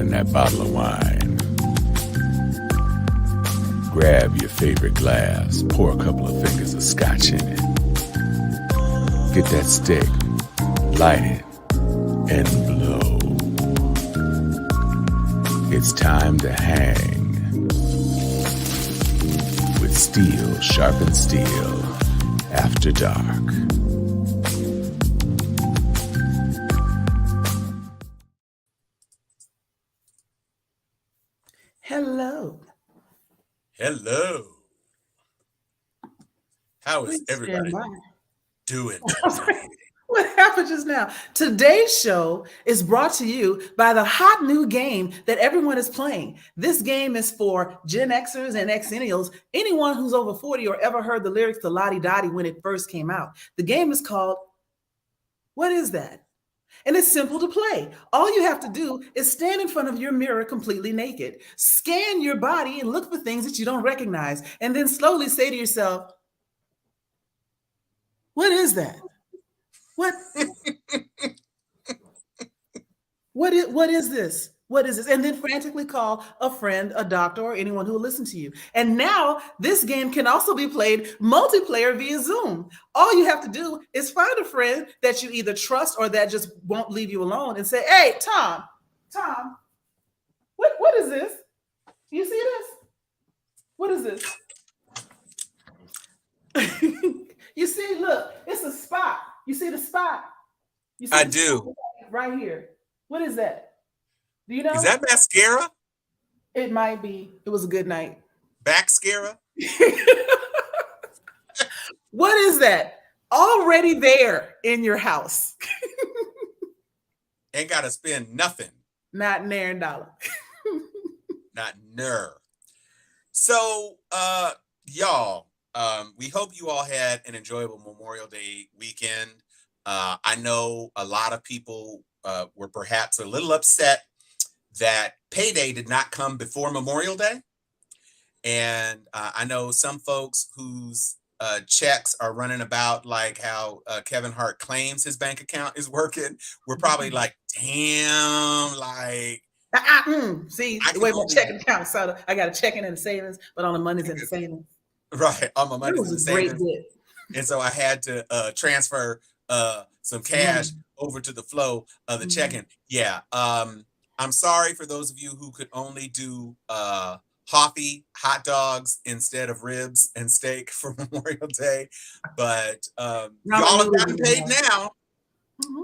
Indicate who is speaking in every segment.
Speaker 1: open that bottle of wine. Grab your favorite glass, pour a couple of fingers of scotch in it. Get that stick, light it, and blow. It's time to hang with Steel Sharpened Steel after dark.
Speaker 2: Hello.
Speaker 3: Hello. How is everybody doing?
Speaker 2: What happened just now? Today's show is brought to you by the hot new game that everyone is playing. This game is for Gen Xers and Xennials, anyone who's over 40 or ever heard the lyrics to Lottie Dottie when it first came out. The game is called What Is That? And it's simple to play. All you have to do is stand in front of your mirror completely naked, scan your body and look for things that you don't recognize, and then slowly say to yourself, what is that? What is this? What is this? And then frantically call a friend, a doctor, or anyone who will listen to you. And now this game can also be played multiplayer via Zoom. All you have to do is find a friend that you either trust or that just won't leave you alone and say, hey, Tom, what is this? You see this? What is this? You see, look, it's a spot. You see the spot? You see
Speaker 3: I do.
Speaker 2: Right here. What is that? Do you know?
Speaker 3: Is that mascara?
Speaker 2: It might be. It was a good night.
Speaker 3: Backscara?
Speaker 2: What is that? Already there in your house.
Speaker 3: Ain't got to spend nothing.
Speaker 2: Not near a dollar.
Speaker 3: Not near. So, y'all, we hope you all had an enjoyable Memorial Day weekend. I know a lot of people were perhaps a little upset that payday did not come before Memorial Day. And I know some folks whose checks are running about like how Kevin Hart claims his bank account is working. We're probably like, damn, like.
Speaker 2: See, the way my checking account so I got a checking and a savings, but on the money's in the savings.
Speaker 3: Right, on my money's in the savings.
Speaker 2: Great bit.
Speaker 3: And so I had to transfer some cash over to the flow of the checking. Yeah. I'm sorry for those of you who could only do Hoffy hot dogs instead of ribs and steak for Memorial Day, but y'all have gotten paid now. Mm-hmm.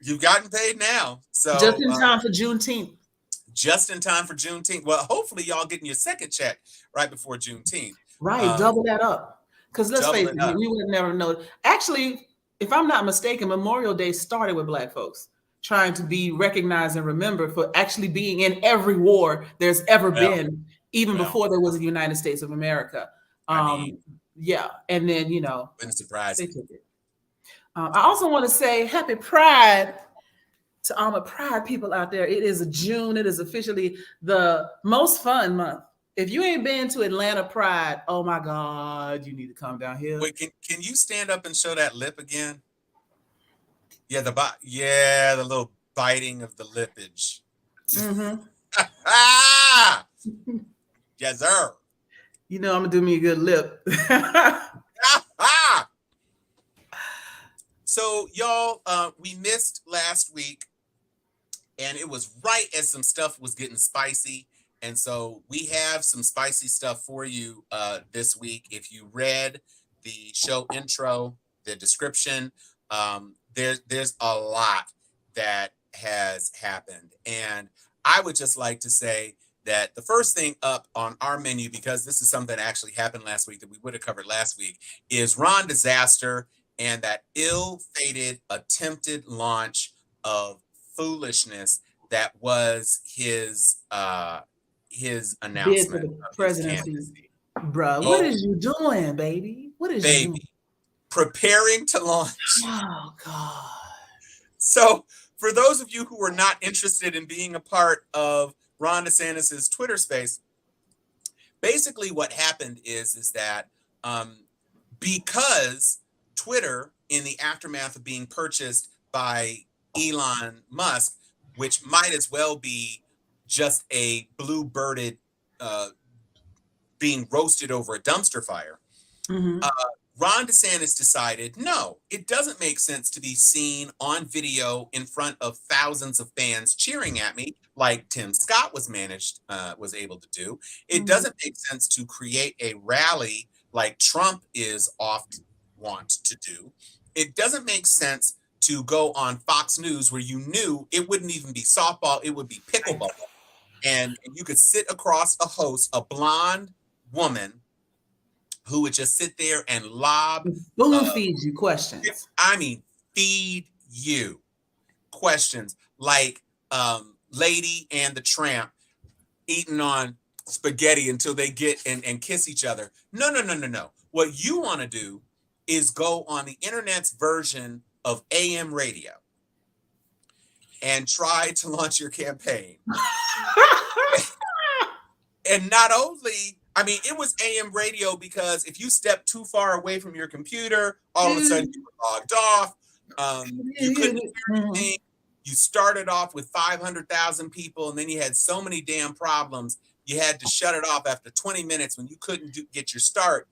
Speaker 3: You've gotten paid now. So
Speaker 2: just in time for Juneteenth.
Speaker 3: Just in time for Juneteenth. Well, hopefully y'all getting your second check right before Juneteenth.
Speaker 2: Right, double that up. Because let's face it, we would have never known. Actually, if I'm not mistaken, Memorial Day started with Black folks trying to be recognized and remembered for actually being in every war there's ever been, even before there was a United States of America. Yeah, and then, you know,
Speaker 3: wouldn't surprise
Speaker 2: they took it. I also want to say happy Pride to all the Pride people out there. It is June. It is officially the most fun month. If you ain't been to Atlanta Pride, oh my God, you need to come down here.
Speaker 3: Wait, can you stand up and show that lip again? Yeah, the little biting of the lippage.
Speaker 2: Mm-hmm.
Speaker 3: Yes, sir.
Speaker 2: You know I'm gonna do me a good lip.
Speaker 3: So, y'all, we missed last week, and it was right as some stuff was getting spicy. And so we have some spicy stuff for you this week. If you read the show intro, the description, there's a lot that has happened. And I would just like to say that the first thing up on our menu, because this is something that actually happened last week that we would have covered last week, is Ron DeSaster and that ill-fated attempted launch of foolishness that was his announcement
Speaker 2: bid for the presidency. Bruh, what is you doing, baby? What is you doing?
Speaker 3: Preparing to launch.
Speaker 2: Oh, God.
Speaker 3: So for those of you who are not interested in being a part of Ron DeSantis' Twitter space, basically what happened is that because Twitter, in the aftermath of being purchased by Elon Musk, which might as well be just a blue-birded being roasted over a dumpster fire.
Speaker 2: Mm-hmm.
Speaker 3: Ron DeSantis decided, no, it doesn't make sense to be seen on video in front of thousands of fans cheering at me, like Tim Scott was able to do. It doesn't make sense to create a rally like Trump is oft want to do. It doesn't make sense to go on Fox News where you knew it wouldn't even be softball, it would be pickleball. And you could sit across a host, a blonde woman who would just sit there and lob
Speaker 2: spoon feeds you questions.
Speaker 3: I mean, feed you questions like Lady and the Tramp eating on spaghetti until they get and kiss each other. No. What you want to do is go on the internet's version of AM radio and try to launch your campaign. And not only, I mean, it was AM radio because if you step too far away from your computer, all of a sudden you were logged off. You couldn't hear anything. You started off with 500,000 people, and then you had so many damn problems, you had to shut it off after 20 minutes when you couldn't get your start.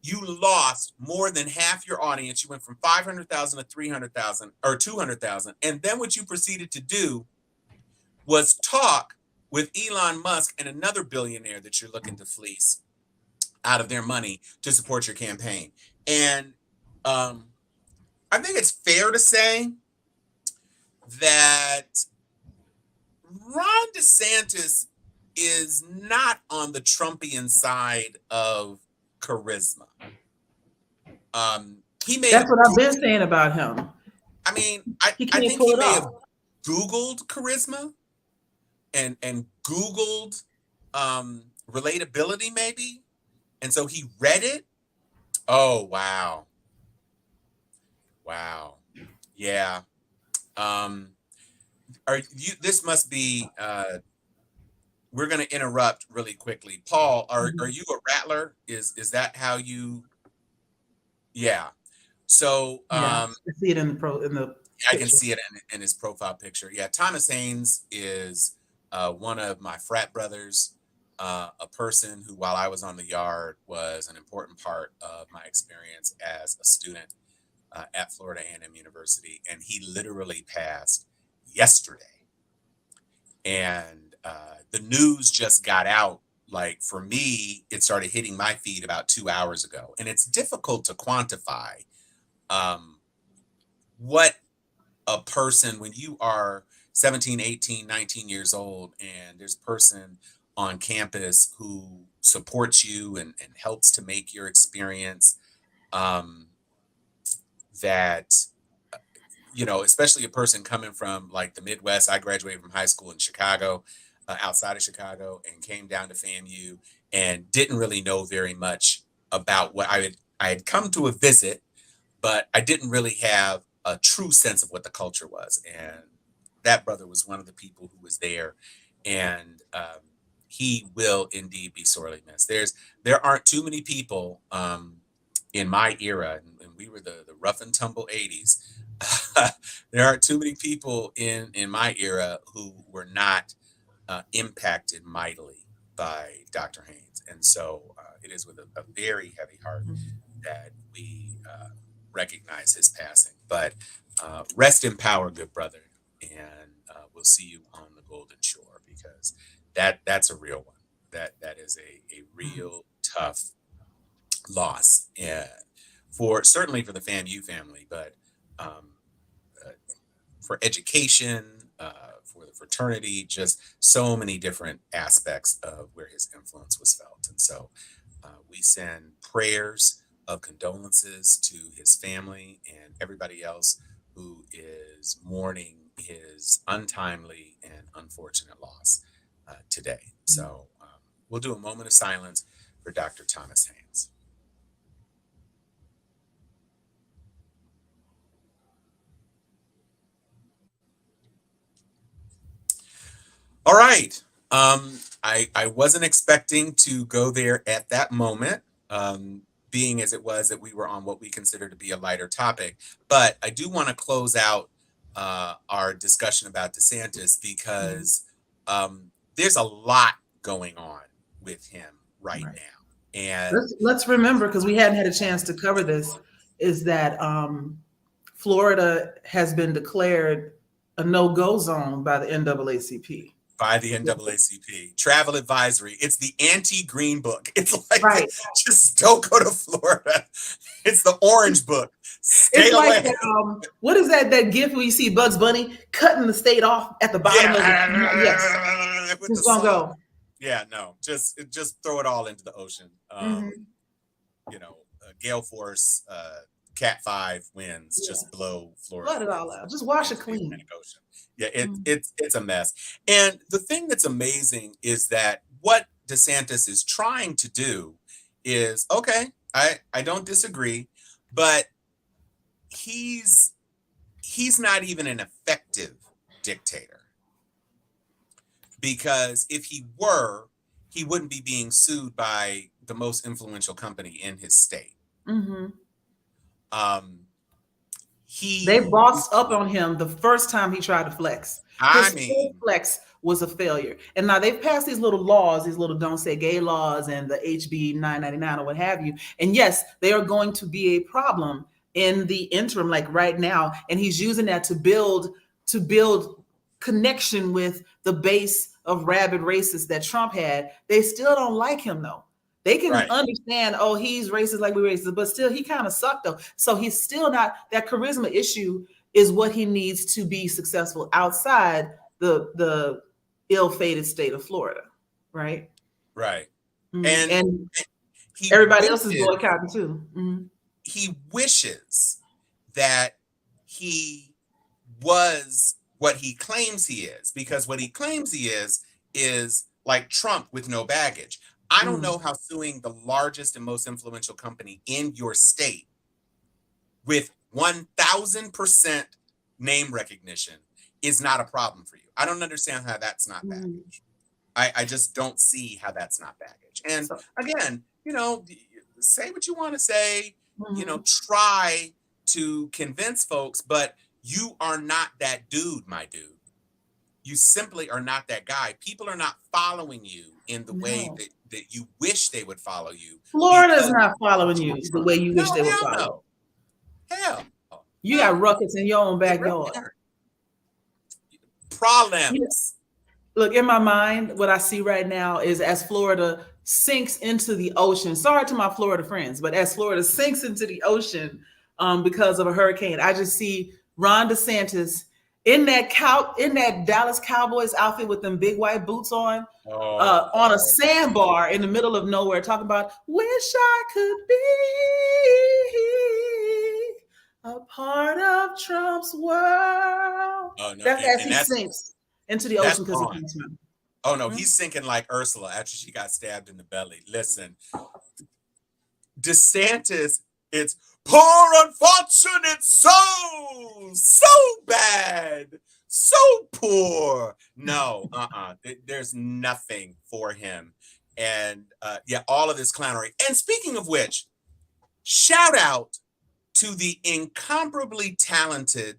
Speaker 3: You lost more than half your audience. You went from 500,000 to 300,000 or 200,000. And then what you proceeded to do was talk with Elon Musk and another billionaire that you're looking to fleece out of their money to support your campaign. And I think it's fair to say that Ron DeSantis is not on the Trumpian side of charisma.
Speaker 2: That's what I've been saying about him.
Speaker 3: I mean, I think he may have Googled charisma and Googled relatability maybe. And so he read it. Oh, wow. Yeah. This must be we're going to interrupt really quickly. Paul, are you a rattler? Is that how you? Yeah. So
Speaker 2: I see it in the
Speaker 3: I can see it in his profile picture. Yeah, Thomas Haynes is one of my frat brothers, a person who, while I was on the yard, was an important part of my experience as a student at Florida A&M University, and he literally passed yesterday. And the news just got out. Like, for me, it started hitting my feed about 2 hours ago. And it's difficult to quantify what a person, when you are 17, 18, 19 years old, and there's a person on campus who supports you and helps to make your experience that, you know, especially a person coming from like the Midwest. I graduated from high school in Chicago, outside of Chicago, and came down to FAMU and didn't really know very much about what I had come to a visit, but I didn't really have a true sense of what the culture was. And that brother was one of the people who was there, and he will indeed be sorely missed. There aren't too many people in my era, and we were the rough and tumble 80s. There aren't too many people in my era who were not impacted mightily by Dr. Haynes. And so it is with a very heavy heart that we recognize his passing. But rest in power, good brother. And we'll see you on the Golden Shore, because that's a real one. That is a real tough loss certainly for the FAMU family, but for education, for the fraternity, just so many different aspects of where his influence was felt. And so we send prayers of condolences to his family and everybody else who is mourning his untimely and unfortunate loss today. So we'll do a moment of silence for Dr. Thomas Haynes. All right. I wasn't expecting to go there at that moment, being as it was that we were on what we consider to be a lighter topic. But I do want to close out our discussion about DeSantis, because there's a lot going on with him right now. And
Speaker 2: let's remember, because we hadn't had a chance to cover this, is that Florida has been declared a no-go zone by the NAACP.
Speaker 3: By the NAACP, travel advisory. It's the anti-green book. It's like,
Speaker 2: right.
Speaker 3: Just don't go to Florida. It's the orange book. Stay
Speaker 2: it's
Speaker 3: away.
Speaker 2: Like that, what is that GIF where you see Bugs Bunny cutting the state off at the bottom of the yes. Just gonna go.
Speaker 3: Yeah, no, just throw it all into the ocean. Gale force, Cat 5 winds, just blow Florida.
Speaker 2: Let it all out. Just wash it clean.
Speaker 3: Ocean. Yeah, it's a mess. And the thing that's amazing is that what DeSantis is trying to do is, okay, I don't disagree, but he's not even an effective dictator. Because if he were, he wouldn't be being sued by the most influential company in his state.
Speaker 2: They bossed up on him the first time he tried to flex. His flex was a failure. And now they've passed these little laws, these little don't say gay laws and the HB 999 or what have you. And yes, they are going to be a problem in the interim, like right now. And he's using that to build connection with the base of rabid racists that Trump had. They still don't like him though. They can understand, oh, he's racist like we're racist, but still he kind of sucked though. So he's still not, that charisma issue is what he needs to be successful outside the ill-fated state of Florida, right?
Speaker 3: Right.
Speaker 2: And everybody else is boycotting too.
Speaker 3: He wishes that he was what he claims he is, because what he claims he is like Trump with no baggage. I don't know how suing the largest and most influential company in your state with 1,000% name recognition is not a problem for you. I don't understand how that's not baggage. I just don't see how that's not baggage. And again, say what you want to say, try to convince folks, but you are not that dude, my dude. You simply are not that guy. People are not following you in the way that you wish they would follow you.
Speaker 2: Florida's not following you the way you wish they would follow.
Speaker 3: Hell.
Speaker 2: You got ruckus in your own backyard.
Speaker 3: Problems.
Speaker 2: Look, in my mind, what I see right now is as Florida sinks into the ocean, sorry to my Florida friends, but as Florida sinks into the ocean because of a hurricane, I just see Ron DeSantis in that Dallas Cowboys outfit with them big white boots on a sandbar in the middle of nowhere, talking about wish I could be a part of Trump's world.
Speaker 3: Oh, no.
Speaker 2: That's as he sinks into the ocean because he can't swim.
Speaker 3: Oh no, he's sinking like Ursula after she got stabbed in the belly. Listen, DeSantis, it's poor unfortunate soul, so bad, so poor. No, there's nothing for him. And all of this clownery. And speaking of which, shout out to the incomparably talented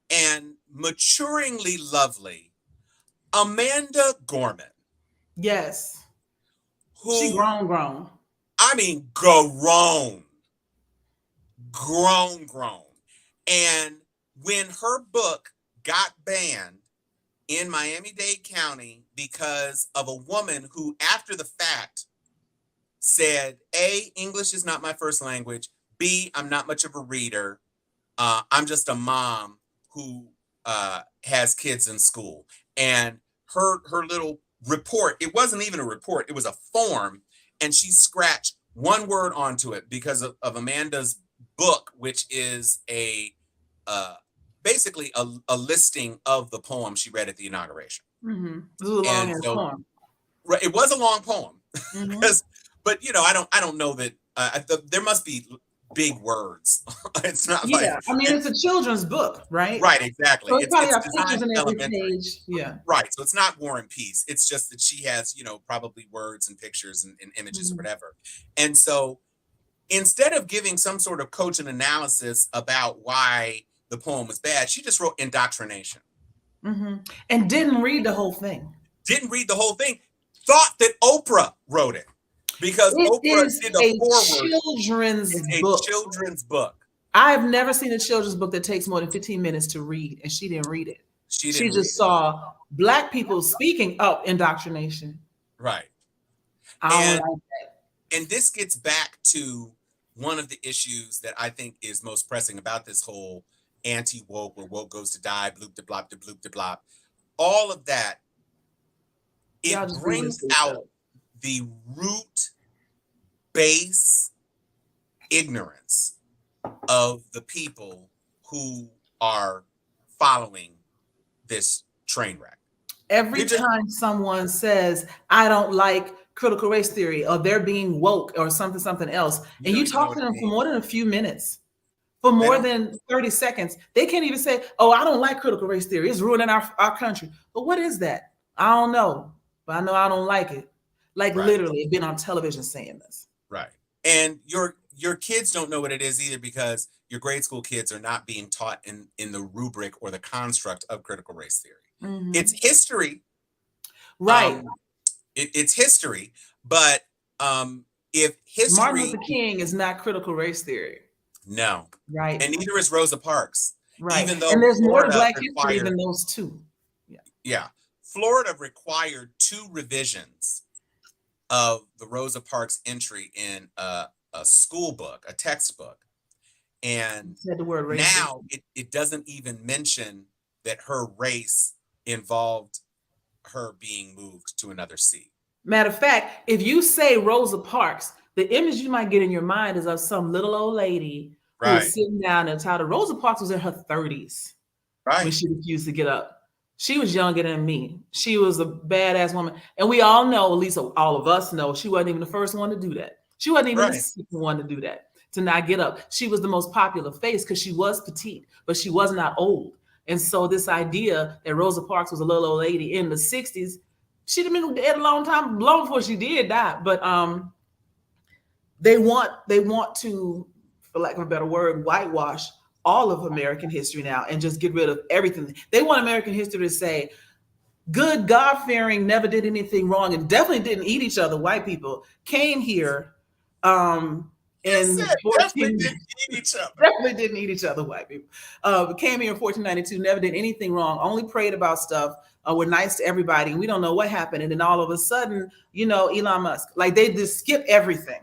Speaker 3: and maturingly lovely Amanda Gorman.
Speaker 2: Yes.
Speaker 3: She
Speaker 2: grown.
Speaker 3: I mean, grown. And when her book got banned in Miami-Dade County because of a woman who, after the fact, said, A, English is not my first language. B, I'm not much of a reader. I'm just a mom who has kids in school. And her little report, it wasn't even a report, it was a form, and she scratched one word onto it because of Amanda's book, which is basically a listing of the poem she read at the inauguration.
Speaker 2: This was a long poem.
Speaker 3: Right, it was a long poem, but I don't know that there must be big words. It's not
Speaker 2: it's a children's book, right?
Speaker 3: Right, exactly.
Speaker 2: So it's probably got pictures in every page. Yeah.
Speaker 3: Right. So it's not War and Peace. It's just that she has, probably words and pictures and images or whatever. And so instead of giving some sort of cogent analysis about why the poem was bad, she just wrote indoctrination.
Speaker 2: And didn't read the whole thing.
Speaker 3: didn't read the whole thing, thought that Oprah wrote it because Oprah did the foreword. Children's book.
Speaker 2: I've never seen a children's book that takes more than 15 minutes to read, and she didn't read it. She just saw Black people speaking up indoctrination.
Speaker 3: Right.
Speaker 2: I don't like that.
Speaker 3: And this gets back to one of the issues that I think is most pressing about this whole anti-woke, where woke goes to die, bloop de blop de bloop de blop. All of that, it brings out the root base ignorance of the people who are following this train wreck.
Speaker 2: Every time someone says, I don't like critical race theory, or they're being woke, or something else, and you talk to them for more than a few minutes, for more than 30 seconds, they can't even say, oh, I don't like critical race theory. It's ruining our country. But what is that? I don't know, but I know I don't like it. Like literally been on television saying this.
Speaker 3: Right. And your kids don't know what it is either, because your grade school kids are not being taught in the rubric or the construct of critical race theory. Mm-hmm. It's history.
Speaker 2: Right.
Speaker 3: It's history. But if history...
Speaker 2: Martin Luther King is not critical race theory.
Speaker 3: No.
Speaker 2: Right.
Speaker 3: And neither is Rosa Parks.
Speaker 2: Right.
Speaker 3: Even though
Speaker 2: and there's Florida more to Black history than those two.
Speaker 3: Yeah. Yeah. Florida required 2 revisions of the Rosa Parks entry in a school book, a textbook. And
Speaker 2: said the word
Speaker 3: now it doesn't even mention that her race involved her being moved to another seat.
Speaker 2: Matter of fact, if you say Rosa Parks, the image you might get in your mind is of some little old lady who was sitting down and titled. Rosa Parks was in her 30s when she refused to get up. She was younger than me. She was a badass woman. And we all know, at least all of us know, she wasn't even the first one to do that. She wasn't even the second one to do that, to not get up. She was the most popular face because she was petite, but she was not old. And so this idea that Rosa Parks was a little old lady in the 60s, she'd have been dead a long time, long before she did die. But they want to, for lack of a better word, whitewash all of American history now and just get rid of everything. They want American history to say, good, God-fearing, never did anything wrong, and definitely didn't eat each other. White people came here and
Speaker 3: definitely didn't eat each other.
Speaker 2: Definitely didn't eat each other. White people came here in 1492, never did anything wrong, only prayed about stuff, were nice to everybody, and we don't know what happened. And then all of a sudden, Elon Musk, like they just skip everything.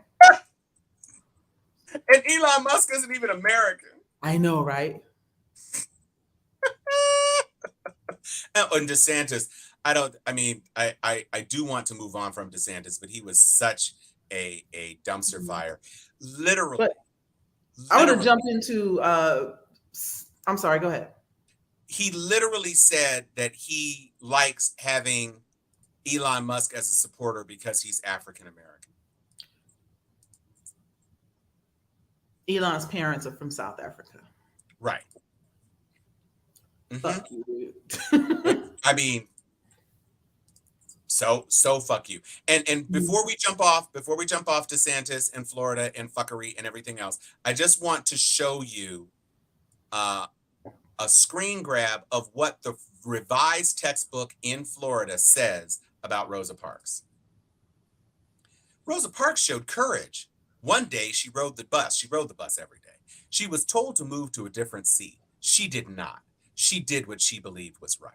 Speaker 3: And Elon Musk isn't even American.
Speaker 2: I know, right?
Speaker 3: And DeSantis, I do want to move on from DeSantis, but he was such a dumpster fire. Literally.
Speaker 2: But I want to jump into, I'm sorry, go ahead.
Speaker 3: He literally said that he likes having Elon Musk as a supporter because he's African American.
Speaker 2: Elon's parents are from South Africa.
Speaker 3: Right.
Speaker 2: Fuck you.
Speaker 3: I mean, so fuck you. And before we jump off DeSantis and Florida and fuckery and everything else, I just want to show you a screen grab of what the revised textbook in Florida says about Rosa Parks. Rosa Parks showed courage. One day she rode the bus. She rode the bus every day. She was told to move to a different seat. She did not. She did what she believed was right.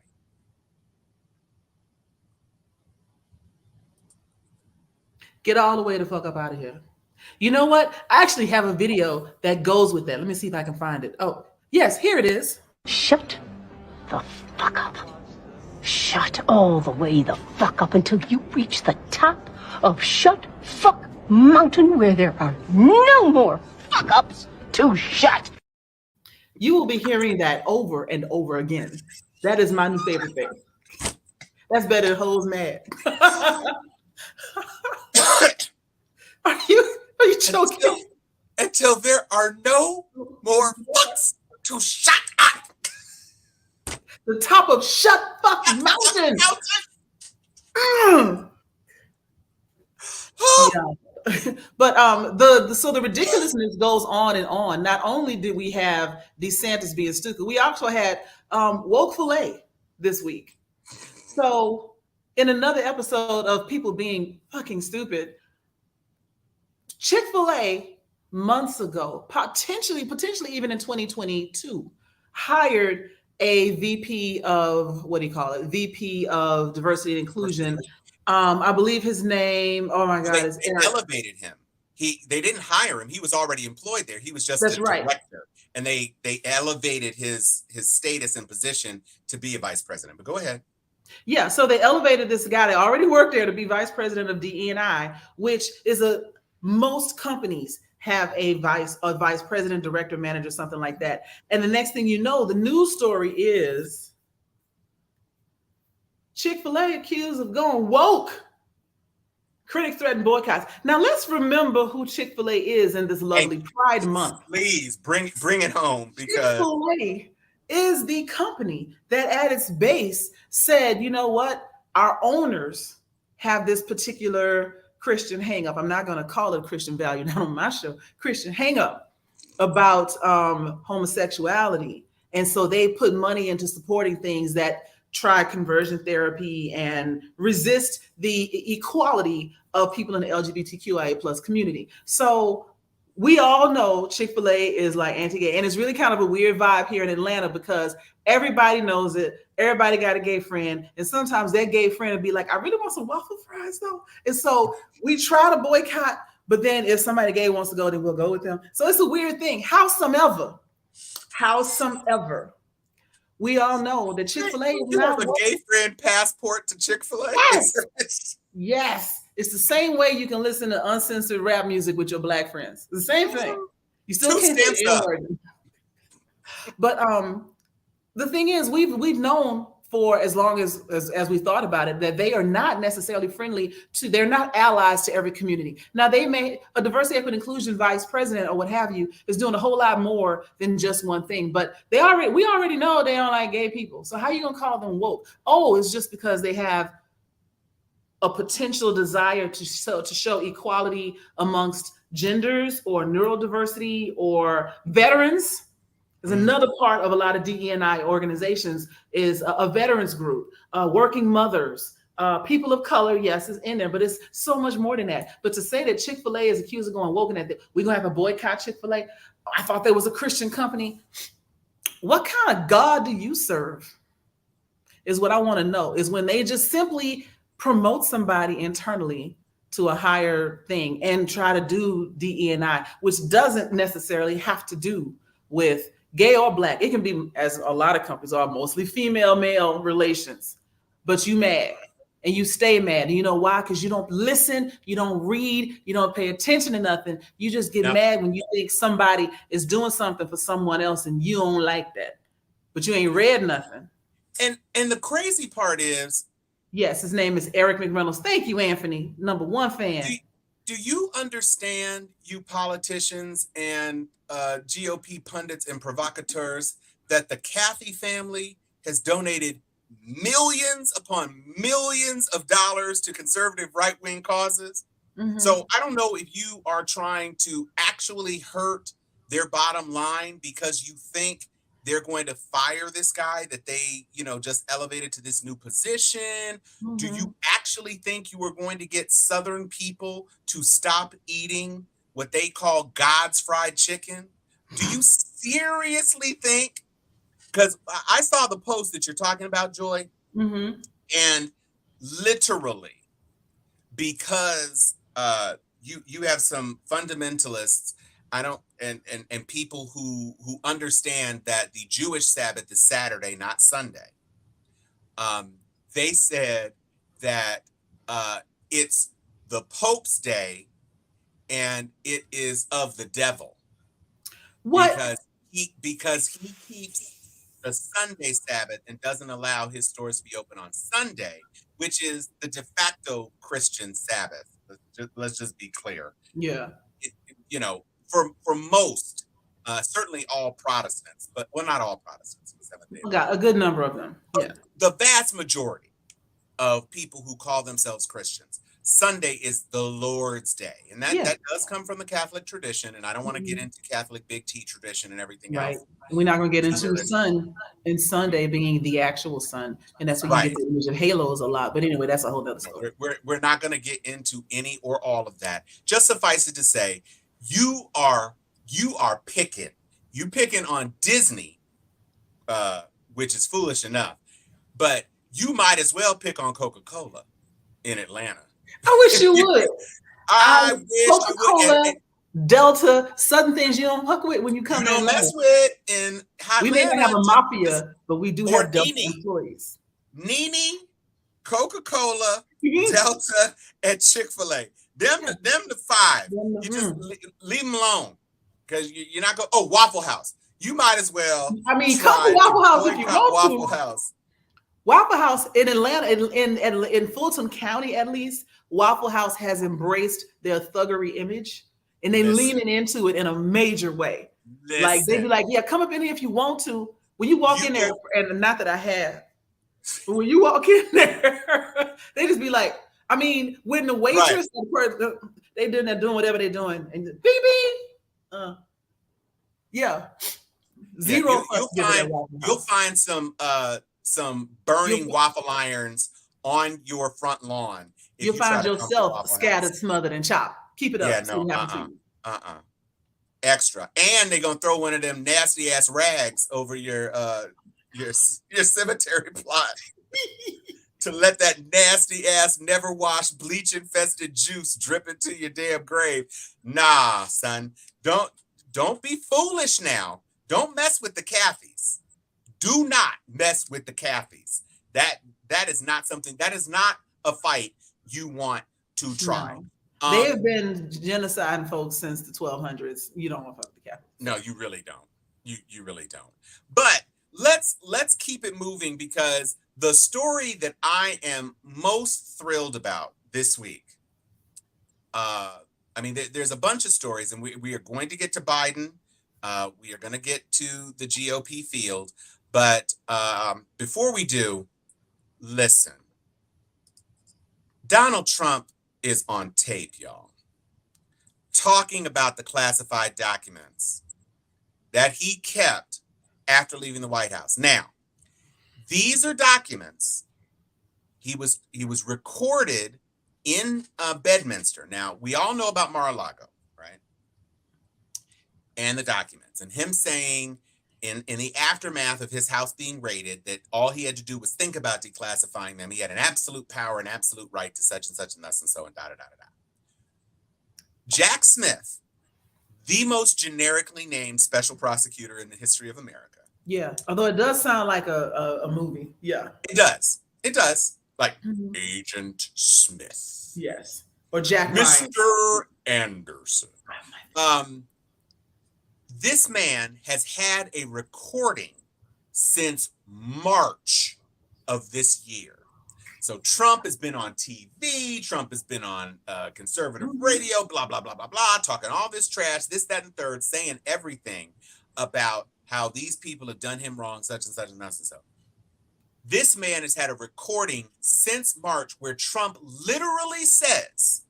Speaker 2: Get all the way the fuck up out of here. You know what? I actually have a video that goes with that. Let me see if I can find it. Oh, yes, here it is.
Speaker 4: Shut the fuck up. Shut all the way the fuck up until you reach the top of Shut Fuck Mountain, where there are no more fuck ups to shut.
Speaker 2: You will be hearing that over and over again. That is my new favorite thing. That's better than Hoes Mad. Are you joking?
Speaker 3: Until there are no more fucks to shut up.
Speaker 2: The top of Shut Fuck Mountain. Yeah. But so the ridiculousness goes on and on. Not only did we have DeSantis being stupid, we also had woke filet this week. So in another episode of people being fucking stupid, Chick-fil-A months ago, potentially even in 2022, hired a VP of, what do you call it? VP of diversity and inclusion. I believe his name, oh my God, is
Speaker 3: they
Speaker 2: Eric.
Speaker 3: elevated him. They didn't hire him. He was already employed there. He was just
Speaker 2: That's
Speaker 3: a
Speaker 2: right.
Speaker 3: director. And they elevated his status and position to be a vice president. But go ahead.
Speaker 2: Yeah, so they elevated this guy that already worked there to be vice president of DE&I, which is most companies have a vice president, director, manager, something like that. And the next thing you know, the news story is Chick-fil-A accused of going woke. Critics threaten boycotts. Now let's remember who Chick-fil-A is in this lovely Pride Month.
Speaker 3: Please bring it home, because
Speaker 2: Chick-fil-A is the company that at its base said, you know what, our owners have this particular Christian hang-up. I'm not going to call it a Christian value, not on my show, Christian hang-up about homosexuality. And so they put money into supporting things that try conversion therapy and resist the equality of people in the LGBTQIA plus community. So we all know Chick-fil-A is like anti-gay, and it's really kind of a weird vibe here in Atlanta because everybody knows it. Everybody got a gay friend, and sometimes that gay friend would be like, I really want some waffle fries though. And so we try to boycott, but then if somebody gay wants to go, then we'll go with them. So it's a weird thing. Howsomever, we all know that Chick-fil-A is not
Speaker 3: a gay friend passport to Chick-fil-A.
Speaker 2: Yes. It's the same way you can listen to uncensored rap music with your black friends. The same thing. You still can't say the N-word. But the thing is, we've known for as long as we thought about it that they are not necessarily friendly to, they're not allies to every community. Now they may, a diversity, equity, inclusion vice president or what have you is doing a whole lot more than just one thing. But we already know they don't like gay people. So how are you gonna call them woke? Oh, it's just because they have a potential desire to show equality amongst genders or neurodiversity or veterans. There's another part of a lot of DE&I organizations is a veterans group, working mothers, people of color, yes, is in there, but it's so much more than that. But to say that Chick-fil-A is accused of going woke and that we're gonna have a boycott Chick-fil-A, I thought there was a Christian company. What kind of God do you serve? Is what I want to know, is when they just simply promote somebody internally to a higher thing and try to do DE&I, which doesn't necessarily have to do with gay or black. It can be, as a lot of companies are, mostly female-male relations, but you mad and you stay mad. And you know why? Because you don't listen, you don't read, you don't pay attention to nothing. You just get mad when you think somebody is doing something for someone else and you don't like that, but you ain't read nothing.
Speaker 3: And the crazy part is,
Speaker 2: yes, his name is Eric McReynolds. Thank you, Anthony. #1 fan.
Speaker 3: Do you understand, you politicians and GOP pundits and provocateurs, that the Cathy family has donated millions upon millions of dollars to conservative right-wing causes? Mm-hmm. So I don't know if you are trying to actually hurt their bottom line because you think they're going to fire this guy that they, just elevated to this new position. Mm-hmm. Do you actually think you are going to get Southern people to stop eating what they call God's fried chicken? Do you seriously think? Because I saw the post that you're talking about, Joy, mm-hmm. and literally, because you have some fundamentalists, and people who understand that the Jewish Sabbath is Saturday, not Sunday. They said that it's the Pope's day and it is of the devil.
Speaker 2: What?
Speaker 3: Because he keeps the Sunday Sabbath and doesn't allow his stores to be open on Sunday, which is the de facto Christian Sabbath. Let's just be clear.
Speaker 2: Yeah.
Speaker 3: For most, certainly all Protestants, but not all Protestants.
Speaker 2: Got a good number of them. Yeah.
Speaker 3: The vast majority of people who call themselves Christians Sunday is the Lord's Day. And that,
Speaker 2: Yeah.
Speaker 3: that does come from the Catholic tradition. And I don't want to get into Catholic big T tradition and everything
Speaker 2: Right.
Speaker 3: else.
Speaker 2: We're not going to get into sun and Sunday being the actual sun. And that's when you get the image of halos a lot. But anyway, that's a whole other story.
Speaker 3: We're not going to get into any or all of that. Just suffice it to say, you are picking. You picking on Disney, which is foolish enough. But you might as well pick on Coca-Cola in Atlanta.
Speaker 2: I wish you would.
Speaker 3: I wish
Speaker 2: Coca-Cola,
Speaker 3: you would.
Speaker 2: Delta, Southern things you don't fuck with when you come
Speaker 3: You
Speaker 2: in.
Speaker 3: don't mess with in Atlanta.
Speaker 2: We may not have a mafia, but we do have Delta employees.
Speaker 3: Nene, Coca-Cola, Delta, and Chick-fil-A. Them the five. You just leave them alone. Because you're not going, Waffle House. You might as well.
Speaker 2: I mean, come to Waffle House if you want
Speaker 3: Waffle
Speaker 2: to.
Speaker 3: House.
Speaker 2: Waffle House in Atlanta, in Fulton County at least, Waffle House has embraced their thuggery image, and they leaning into it in a major way. Like they be like, yeah, come up in here if you want to. When you walk in there, and not that I have, but when you walk in there, they just be like, I mean, when the waitress, they doing whatever they're doing, and beep beep, yeah, zero.
Speaker 3: You'll find some burning waffle irons on your front lawn.
Speaker 2: You'll find yourself scattered, smothered, and chopped. Keep it up.
Speaker 3: Yeah, no, extra. And they're gonna throw one of them nasty ass rags over your cemetery plot to let that nasty ass, never washed, bleach infested juice drip into your damn grave. Nah, son, don't be foolish now. Don't mess with the Cathys. Do not mess with the Cathys. That is not something. That is not a fight you want to try.
Speaker 2: No. They have been genociding folks since the 1200s. You don't want to fuck with the Catholics.
Speaker 3: No, you really don't. You really don't. But let's keep it moving, because the story that I am most thrilled about this week. I mean, there's a bunch of stories, and we are going to get to Biden. We are going to get to the GOP field, but before we do, listen. Donald Trump is on tape, y'all, talking about the classified documents that he kept after leaving the White House. Now, these are documents. He was recorded in Bedminster. Now, we all know about Mar-a-Lago, right? And the documents, and him saying in the aftermath of his house being raided that all he had to do was think about declassifying them. He had an absolute power and absolute right to such and such and thus and so and da da da da. Jack Smith, the most generically named special prosecutor in the history of America.
Speaker 2: Yeah, although it does sound like a movie. Yeah,
Speaker 3: it does. It does. Like Agent Smith.
Speaker 2: Yes, or Jack
Speaker 3: Mr. Anderson. This man has had a recording since March of this year. So Trump has been on TV, Trump has been on conservative radio, blah, blah, blah, blah, blah, talking all this trash, this, that, and third, saying everything about how these people have done him wrong, such and such and such and so. This man has had a recording since March where Trump literally says,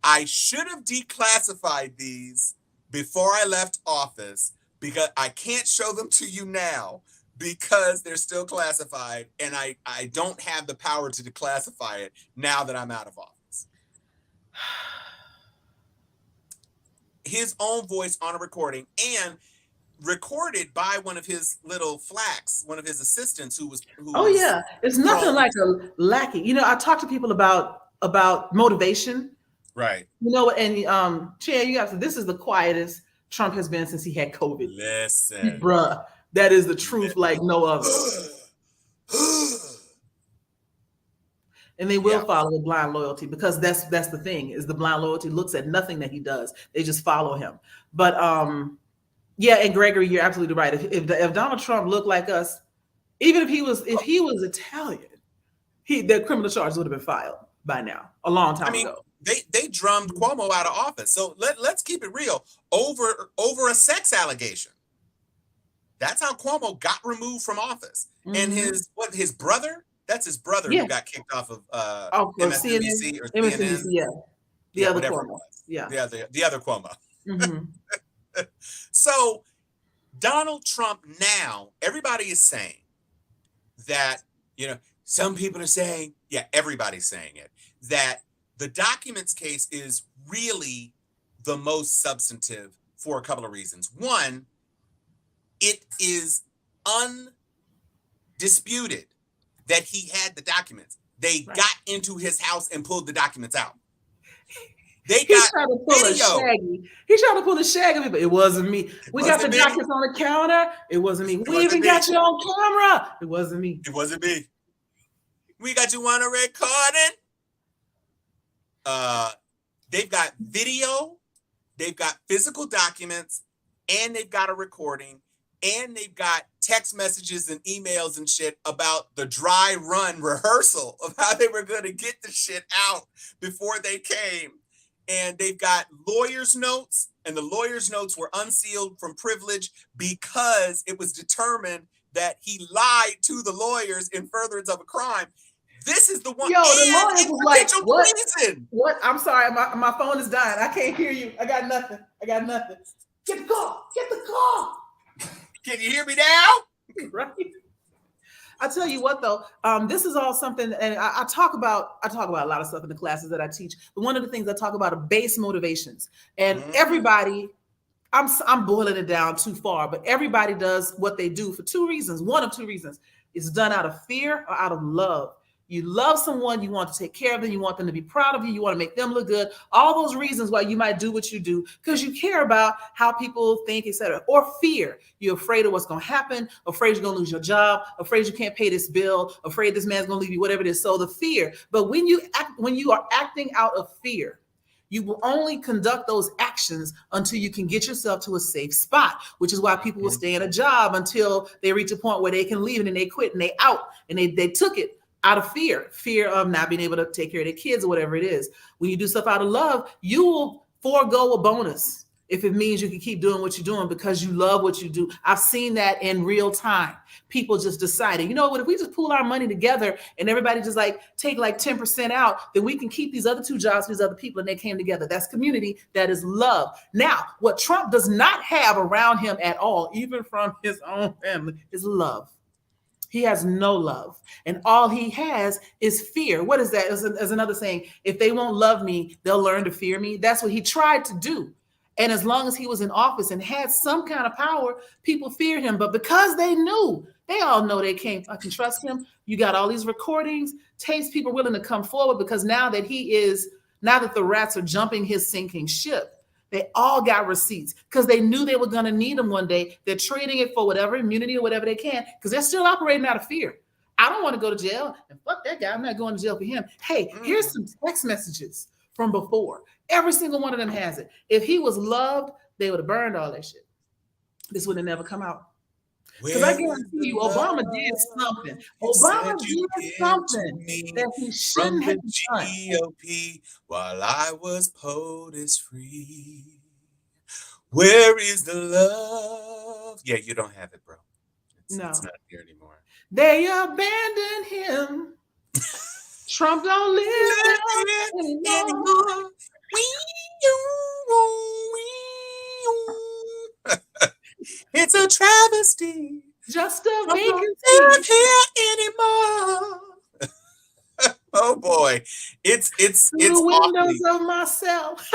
Speaker 3: I should have declassified these before I left office, because I can't show them to you now because they're still classified, and I don't have the power to declassify it now that I'm out of office. His own voice on a recording, and recorded by one of his little flacks, one of his assistants who was
Speaker 2: yeah, it's nothing like a lackey. You know, I talk to people about motivation.
Speaker 3: Right.
Speaker 2: You know, and Chair, you got to, this is the quietest Trump has been since he had COVID.
Speaker 3: Listen.
Speaker 2: Bruh, that is the truth like no other. And they will follow with blind loyalty, because that's the thing, is the blind loyalty looks at nothing that he does. They just follow him. But yeah, and Gregory, you're absolutely right. If Donald Trump looked like us, even if he was Italian, the criminal charges would have been filed by now, a long time ago.
Speaker 3: They drummed Cuomo out of office. So let's keep it real. Over a sex allegation. That's how Cuomo got removed from office. And his brother, That's his brother
Speaker 2: Yeah.
Speaker 3: who got kicked off of
Speaker 2: Oh, for
Speaker 3: MSNBC or
Speaker 2: MSNBC,
Speaker 3: CNN.
Speaker 2: yeah. The other
Speaker 3: whatever it
Speaker 2: Cuomo.
Speaker 3: was.
Speaker 2: Yeah.
Speaker 3: The other Cuomo.
Speaker 2: Mm-hmm.
Speaker 3: So Donald Trump now, everybody is saying that, some people are saying, everybody's saying it, that the documents case is really the most substantive for a couple of reasons. One, it is undisputed that he had the documents. They got into his house and pulled the documents out. They
Speaker 2: He's
Speaker 3: got
Speaker 2: trying to pull
Speaker 3: video.
Speaker 2: a Shaggy. He's trying to pull a Shaggy, but it wasn't me. We got the
Speaker 3: me.
Speaker 2: documents on the counter. It wasn't me. We even got you on camera. It wasn't me.
Speaker 3: It wasn't me. We got you on a recording. They've got video, they've got physical documents, and they've got a recording, and they've got text messages and emails and shit about the dry run rehearsal of how they were going to get the shit out before they came. And they've got lawyers' notes, and the lawyers' notes were unsealed from privilege because it was determined that he lied to the lawyers in furtherance of a crime. This is the one.
Speaker 2: Yo, the lawyers was like, what?
Speaker 3: Treason.
Speaker 2: What? I'm sorry, my phone is dying. I can't hear you. I got nothing. Get the call. Get the call.
Speaker 3: Can you hear me now?
Speaker 2: Right. I tell you what, though, this is all something, and I talk about a lot of stuff in the classes that I teach. But one of the things I talk about are base motivations, and everybody. I'm boiling it down too far, but everybody does what they do for two reasons. One of two reasons. It's done out of fear or out of love. You love someone, you want to take care of them, you want them to be proud of you, you want to make them look good. All those reasons why you might do what you do, because you care about how people think, etc. Or fear. You're afraid of what's going to happen, afraid you're going to lose your job, afraid you can't pay this bill, afraid this man's going to leave you, whatever it is. So the fear. But when you are acting out of fear, you will only conduct those actions until you can get yourself to a safe spot, which is why people will stay in a job until they reach a point where they can leave, and then they quit and they out, and they took it out of fear of not being able to take care of their kids or whatever it is. When you do stuff out of love, you will forego a bonus if it means you can keep doing what you're doing because you love what you do. I've seen that in real time. People just decided, you know what, if we just pool our money together and everybody just take 10% out, then we can keep these other two jobs for these other people, and they came together. That's community. That is love. Now, what Trump does not have around him at all, even from his own family, is love. He has no love. And all he has is fear. What is that? As another saying, if they won't love me, they'll learn to fear me. That's what he tried to do. And as long as he was in office and had some kind of power, people feared him. But because they all know they can't fucking trust him. You got all these recordings, tapes, people willing to come forward because now that the rats are jumping his sinking ship, they all got receipts because they knew they were going to need them one day. They're trading it for whatever immunity or whatever they can because they're still operating out of fear. I don't want to go to jail, and fuck that guy. I'm not going to jail for him. Hey, here's some text messages from before. Every single one of them has it. If he was loved, they would have burned all that shit. This would have never come out. Because I guarantee you, Obama did something. Obama did something that he shouldn't have done.
Speaker 3: GOP while I was POTUS free. Where is the love? Yeah, you don't have it, bro. It's not here anymore.
Speaker 2: They abandoned him. Trump don't live anymore.
Speaker 3: It's a travesty.
Speaker 2: Just a
Speaker 3: vacancy.
Speaker 2: vacancy.
Speaker 3: Here anymore. Oh boy, it's
Speaker 2: the windows of myself.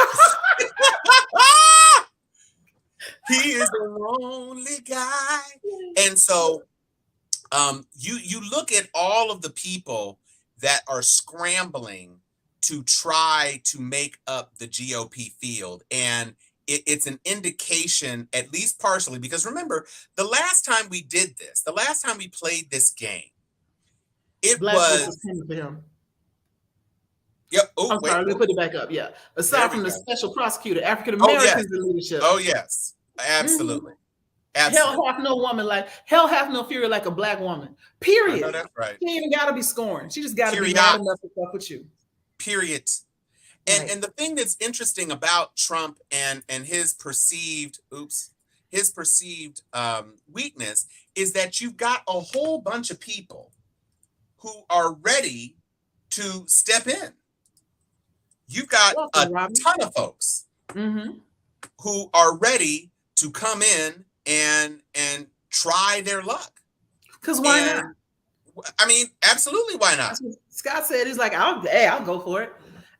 Speaker 3: He is a lonely guy, and so you look at all of the people that are scrambling to try to make up the GOP field, and it's an indication, at least partially, because remember, the last time we did this, the last time we played this game, it was
Speaker 2: for him.
Speaker 3: Yep. Oh,
Speaker 2: I'm sorry, let me put it back up. Yeah. Aside from the special prosecutor, African Americans in leadership.
Speaker 3: Oh, yes. Absolutely. Absolutely.
Speaker 2: Hell hath no fury like a black woman. Period.
Speaker 3: I know that's right.
Speaker 2: She ain't gotta be scorned. She just gotta be mad enough to fuck with you.
Speaker 3: Period. And the thing that's interesting about Trump and his perceived weakness is that you've got a whole bunch of people who are ready to step in. You've got
Speaker 2: Welcome,
Speaker 3: a
Speaker 2: Robin.
Speaker 3: ton of folks who are ready to come in and try their luck.
Speaker 2: Because why not?
Speaker 3: I mean, absolutely, why not?
Speaker 2: That's what Scott said. He's like, I'll go for it.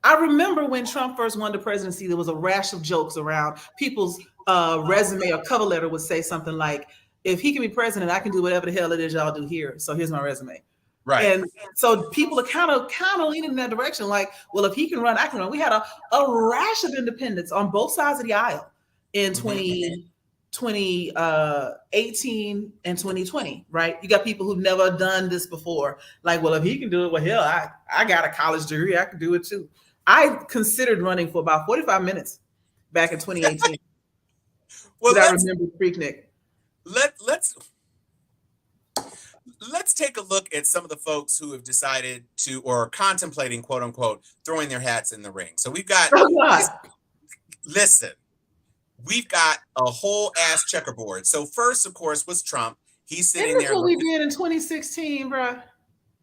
Speaker 2: I remember when Trump first won the presidency, there was a rash of jokes around people's resume or cover letter would say something like, if he can be president, I can do whatever the hell it is y'all do here. So here's my resume.
Speaker 3: Right.
Speaker 2: And so people are kind of leaning in that direction. Like, well, if he can run, I can run. We had a rash of independents on both sides of the aisle in 2018 and 2020, right? You got people who've never done this before. Like, well, if he can do it, well, hell, I got a college degree. I can do it too. I considered running for about 45 minutes back in 2018.
Speaker 3: Well,
Speaker 2: I remember Freaknik.
Speaker 3: Let's take a look at some of the folks who have decided to, or contemplating, quote unquote, throwing their hats in the ring. So we've got, listen, we've got a whole ass checkerboard. So first, of course, was Trump. He's sitting there.
Speaker 2: What we did in 2016, bro.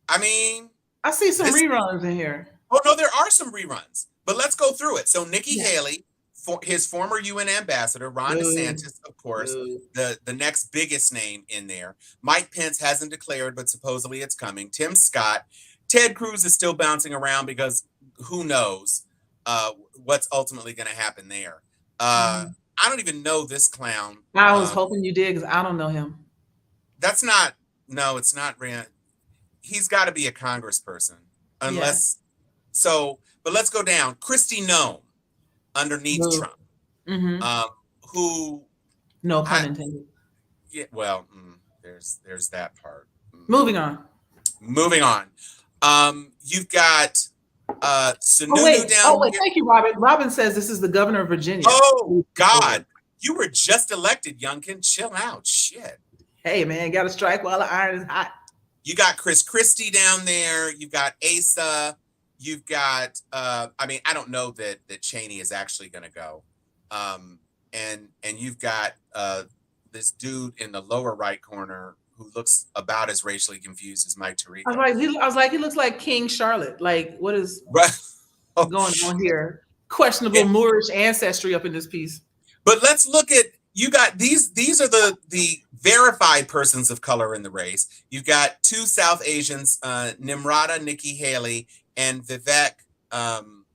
Speaker 3: I mean,
Speaker 2: I see some reruns in here.
Speaker 3: Oh no, there are some reruns, but let's go through it. So Nikki Haley, his former UN ambassador, Ron DeSantis, of course, the next biggest name in there. Mike Pence hasn't declared, but supposedly it's coming. Tim Scott. Ted Cruz is still bouncing around because who knows what's ultimately going to happen there. I don't even know this clown.
Speaker 2: I was hoping you did because I don't know him.
Speaker 3: That's not, no, it's not Rand. He's got to be a congressperson unless, but let's go down. Kristi Noem underneath Trump, who,
Speaker 2: no pun intended.
Speaker 3: Yeah, well, there's that part.
Speaker 2: Moving on.
Speaker 3: You've got Sununu down here.
Speaker 2: Thank you, Robin. Robin says this is the governor of Virginia.
Speaker 3: Oh God, you were just elected, Youngkin. Chill out, shit.
Speaker 2: Hey man, got to strike while the iron is hot.
Speaker 3: You got Chris Christie down there. You've got Asa. You've got, I mean, I don't know that Cheney is actually going to go. And you've got this dude in the lower right corner who looks about as racially confused as Mike Tirico.
Speaker 2: I was like, he looks like King Charlotte. Like, what is going on here? Questionable Moorish ancestry up in this piece.
Speaker 3: But let's look at, you got these are the verified persons of color in the race. You've got two South Asians, Nimrata, Nikki Haley, and Vivek. I'm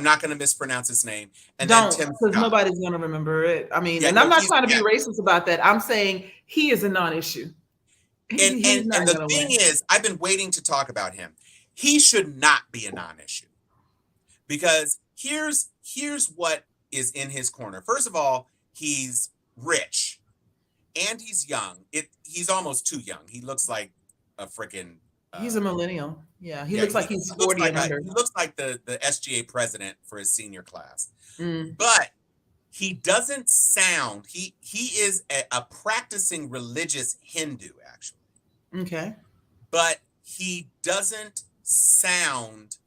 Speaker 3: not gonna mispronounce his name. And
Speaker 2: don't,
Speaker 3: then Tim
Speaker 2: because
Speaker 3: Scott.
Speaker 2: Nobody's gonna remember it. I mean, and I'm not trying to be racist about that. I'm saying he is a non-issue.
Speaker 3: And the thing is, I've been waiting to talk about him. He should not be a non-issue. Because here's what is in his corner. First of all, he's rich and he's young. He's almost too young. He looks like a freaking
Speaker 2: he's a millennial. Yeah, he looks like he's 40 and under.
Speaker 3: He looks like the SGA president for his senior class. But he doesn't sound, he is a practicing religious Hindu, actually.
Speaker 2: Okay.
Speaker 3: But he doesn't sound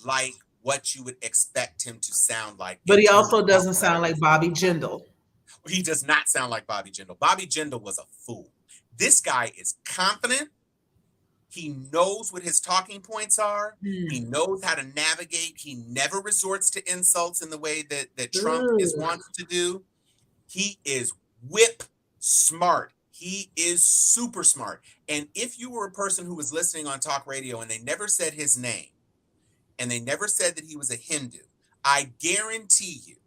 Speaker 3: like what you would expect him to sound like.
Speaker 2: But he also doesn't sound like Bobby Jindal.
Speaker 3: He does not sound like Bobby Jindal. Bobby Jindal was a fool. This guy is confident. He knows what his talking points are. He knows how to navigate. He never resorts to insults in the way that Trump is wanted to do. He is whip smart. He is super smart. And if you were a person who was listening on talk radio and they never said his name, and they never said that he was a Hindu, I guarantee you,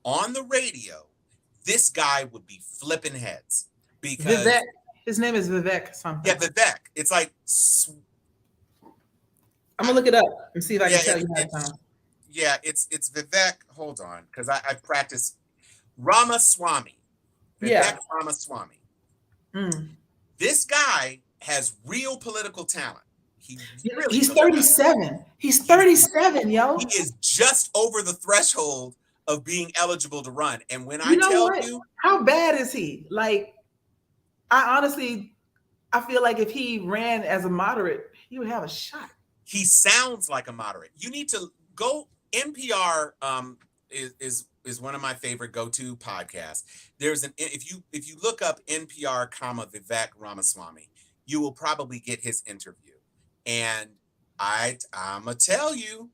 Speaker 3: on the radio, this guy would be flipping heads. Because
Speaker 2: Vivek, his name is Vivek something.
Speaker 3: Yeah, Vivek. It's like,
Speaker 2: I'm gonna look it up and see if I can tell you how to.
Speaker 3: Yeah, it's Vivek. Hold on, because I've practiced Ramaswamy. Vivek Ramaswamy. This guy has real political talent.
Speaker 2: He's 37. He's 37, yo.
Speaker 3: He is just over the threshold of being eligible to run. And when I tell you,
Speaker 2: how bad is he? Like, I feel like if he ran as a moderate, he would have a shot. He
Speaker 3: sounds like a moderate. You need to go. NPR is is one of my favorite go-to podcasts. There's if you look up NPR, Vivek Ramaswamy, you will probably get his interview. And I'm gonna tell you,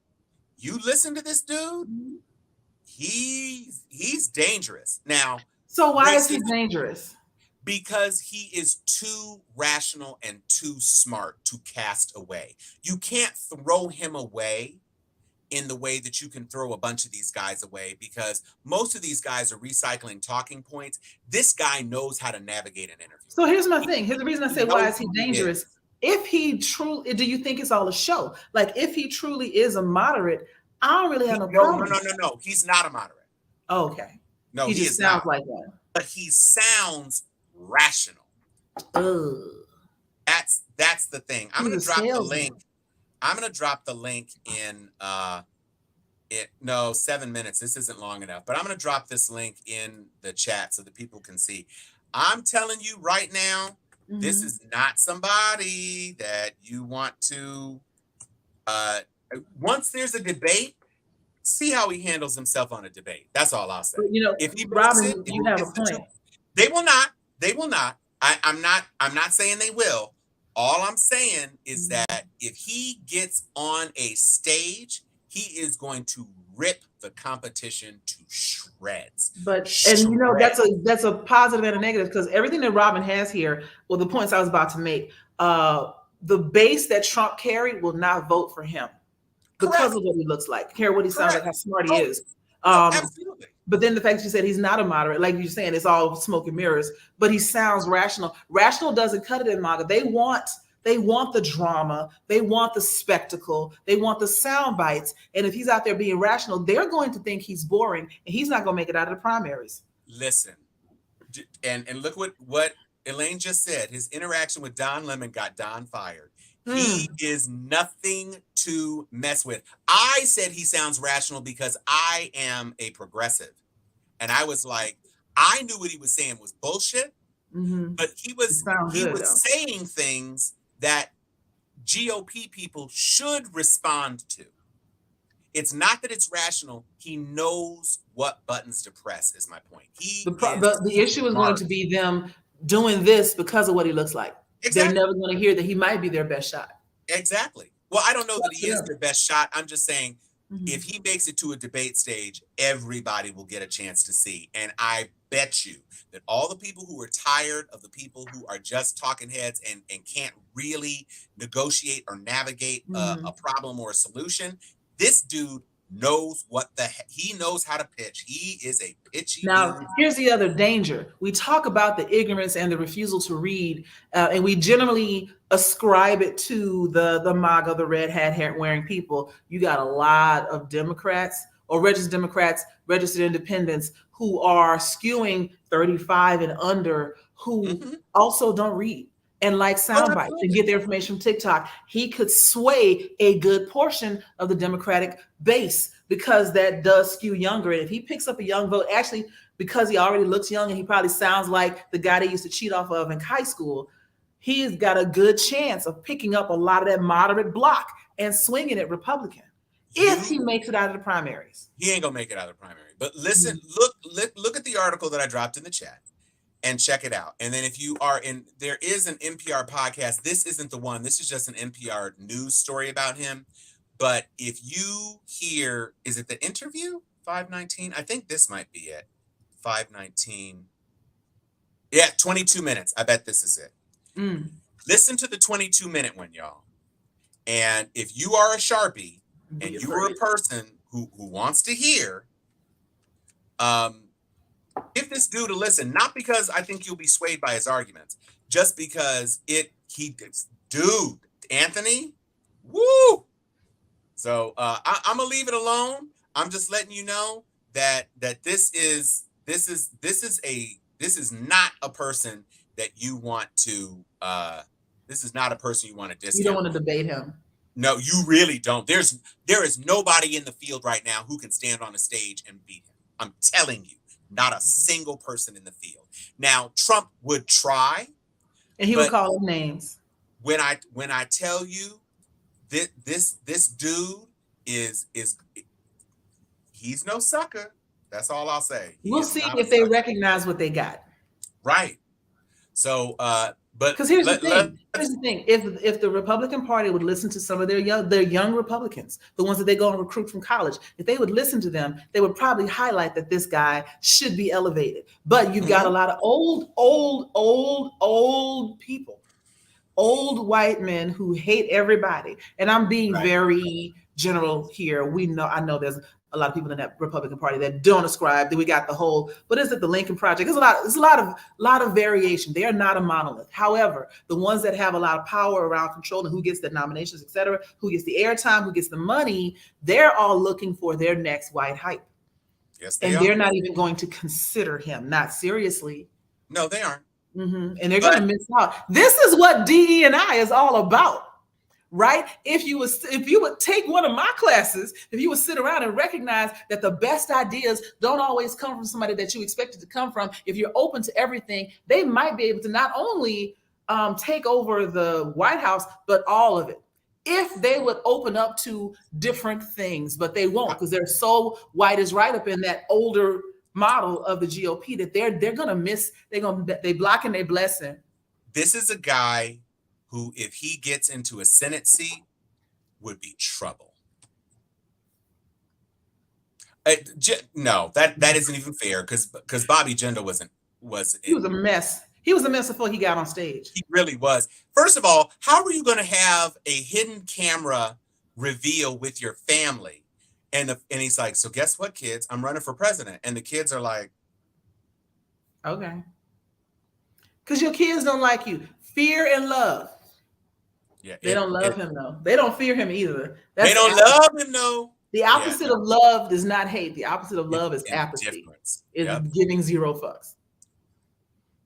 Speaker 3: you listen to this dude, he's dangerous. Now,
Speaker 2: So why is he dangerous?
Speaker 3: Because he is too rational and too smart to cast away. You can't throw him away in the way that you can throw a bunch of these guys away, because most of these guys are recycling talking points. This guy knows how to navigate an interview.
Speaker 2: So here's my thing. Here's the reason I say, why is he dangerous? If he truly, do you think it's all a show? Like, if he truly is a moderate, I don't really have no problem.
Speaker 3: No. He's not a moderate.
Speaker 2: Oh, okay.
Speaker 3: No,
Speaker 2: he just sounds like one.
Speaker 3: But he sounds rational.
Speaker 2: Ugh.
Speaker 3: That's the thing. I'm gonna drop the link. I'm gonna drop the link in 7 minutes. This isn't long enough, but I'm gonna drop this link in the chat so that people can see. I'm telling you right now, this is not somebody that you want to once there's a debate, see how he handles himself on a debate. That's all I'll say.
Speaker 2: You know,
Speaker 3: if he
Speaker 2: Robin, you have a point.
Speaker 3: They will not. They will not. I'm not saying they will. All I'm saying is that if he gets on a stage, he is going to rip the competition to shreds.
Speaker 2: And you know, that's a positive and a negative, because everything that Robin has here, well, the points I was about to make, the base that Trump carried will not vote for him because of what he looks like, care what he sounds like, how smart he is.
Speaker 3: Absolutely.
Speaker 2: But then the fact that you said he's not a moderate, like you're saying, it's all smoke and mirrors, but he sounds rational. Rational doesn't cut it in MAGA. They want the drama. They want the spectacle. They want the sound bites. And if he's out there being rational, they're going to think he's boring, and he's not going to make it out of the primaries.
Speaker 3: Listen, and look what Elaine just said. His interaction with Don Lemon got Don fired. He is nothing to mess with. I said he sounds rational because I am a progressive. And I was like, I knew what he was saying was bullshit, but he was saying things that GOP people should respond to. It's not that it's rational. He knows what buttons to press, is my point.
Speaker 2: The issue is going to be them doing this because of what he looks like. Exactly. They're never going to hear that he might be their best shot.
Speaker 3: Exactly. Well, I don't know that he is their best shot. I'm just saying, if he makes it to a debate stage, everybody will get a chance to see. And I bet you that all the people who are tired of the people who are just talking heads and can't really negotiate or navigate a problem or a solution, this dude knows he knows how to pitch. He is a pitchy dude.
Speaker 2: Here's the other danger. We talk about the ignorance and the refusal to read, and we generally ascribe it to the MAGA, the red hat wearing people. You got a lot of Democrats or registered Democrats, registered independents who are skewing 35 and under, who also don't read and like sound bites and get their information from TikTok. He could sway a good portion of the Democratic base because that does skew younger. And if he picks up a young vote, actually, because he already looks young and he probably sounds like the guy they used to cheat off of in high school, he's got a good chance of picking up a lot of that moderate block and swinging it Republican if he makes it out of the primaries.
Speaker 3: He ain't gonna make it out of the primary. But listen, look at the article that I dropped in the chat and check it out. And then if you are there is an NPR podcast. This isn't the one. This is just an NPR news story about him. But if you hear, is it the interview 519? I think this might be it. 519. Yeah, 22 minutes. I bet this is it. Listen to the 22-minute one, y'all. And if you are a Sharpie and you are a person who wants to hear, give this dude a listen. Not because I think you'll be swayed by his arguments, just because dude, Anthony, woo. So I'm gonna leave it alone. I'm just letting you know that this is not a person that you want to. This is not a person you want to discount.
Speaker 2: You don't want to debate him.
Speaker 3: No, you really don't. There is nobody in the field right now who can stand on a stage and beat him. I'm telling you, not a single person in the field. Now, Trump would try,
Speaker 2: and he would call them names.
Speaker 3: When I tell you this dude is he's no sucker. That's all I'll say. He
Speaker 2: We'll
Speaker 3: is
Speaker 2: see
Speaker 3: not a
Speaker 2: if they
Speaker 3: sucker.
Speaker 2: recognize what they got.
Speaker 3: Right. So, but
Speaker 2: Because here's the thing. Here's the thing. If the Republican Party would listen to some of their young Republicans, the ones that they go and recruit from college, if they would listen to them, they would probably highlight that this guy should be elevated. But you've got a lot of old people, old white men who hate everybody. And I'm being very general here. I know there's a lot of people in that Republican Party that don't ascribe that we got the whole, what is it, the Lincoln Project. There's a lot of variation. They are not a monolith. However, the ones that have a lot of power around controlling who gets the nominations, et cetera, who gets the airtime, who gets the money, they're all looking for their next white hype.
Speaker 3: Yes,
Speaker 2: they're not even going to consider him, not seriously.
Speaker 3: No, they aren't.
Speaker 2: And they're going to miss out. This is what DE&I is all about. Right? If you would take one of my classes, if you would sit around and recognize that the best ideas don't always come from somebody that you expected to come from, if you're open to everything, they might be able to not only take over the White House, but all of it. If they would open up to different things, but they won't, because they're so white is right up in that older model of the GOP that they're gonna miss. They blocking their blessing.
Speaker 3: This is a guy who, if he gets into a Senate seat, would be trouble. No, that isn't even fair, because Bobby Jindal
Speaker 2: he was a mess. He was a mess before he got on stage.
Speaker 3: He really was. First of all, how are you going to have a hidden camera reveal with your family? And he's like, so guess what, kids? I'm running for president. And the kids are like,
Speaker 2: okay. Because your kids don't like you. Fear and love.
Speaker 3: Yeah,
Speaker 2: they don't love him though. They don't fear him either.
Speaker 3: They don't love him though.
Speaker 2: The opposite of love does not hate. The opposite of love is apathy. It's giving zero fucks.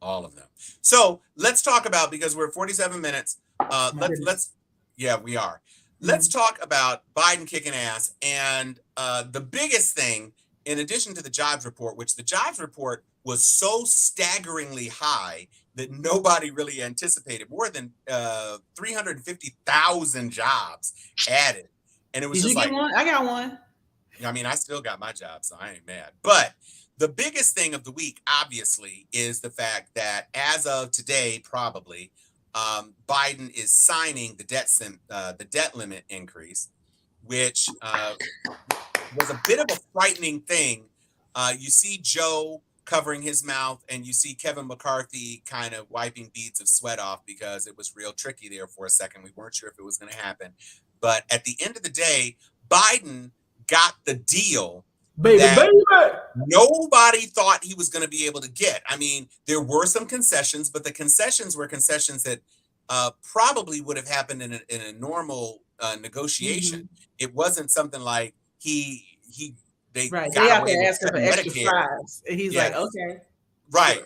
Speaker 3: All of them. So let's talk about, because we're 47 minutes. We are. Let's talk about Biden kicking ass. And the biggest thing, in addition to the jobs report, which the jobs report was so staggeringly high that nobody really anticipated, more than 350,000 jobs added. And it was
Speaker 2: Did you get one? I got one.
Speaker 3: I mean, I still got my job, so I ain't mad. But the biggest thing of the week, obviously, is the fact that as of today, probably, Biden is signing the debt limit increase, which was a bit of a frightening thing. You see Joe covering his mouth, and you see Kevin McCarthy kind of wiping beads of sweat off, because it was real tricky there for a second. We weren't sure if it was going to happen. But at the end of the day, Biden got the deal that nobody thought he was going to be able to get. I mean, there were some concessions, but the concessions were concessions that probably would have happened in a normal negotiation. It wasn't something like they got away with
Speaker 2: for extra fries. And he's like, okay.
Speaker 3: Right.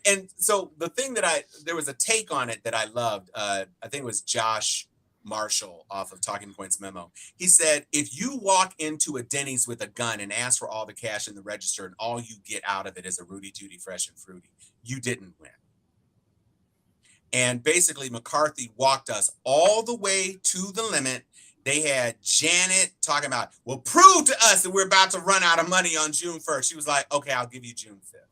Speaker 3: And so the thing there was a take on it that I loved. I think it was Josh Marshall off of Talking Points Memo. He said, if you walk into a Denny's with a gun and ask for all the cash in the register and all you get out of it is a Rudy Tooty Fresh and Fruity, you didn't win. And basically McCarthy walked us all the way to the limit. They had Janet talking about, well, prove to us that we're about to run out of money on June 1st. She was like, okay, I'll give you June 5th.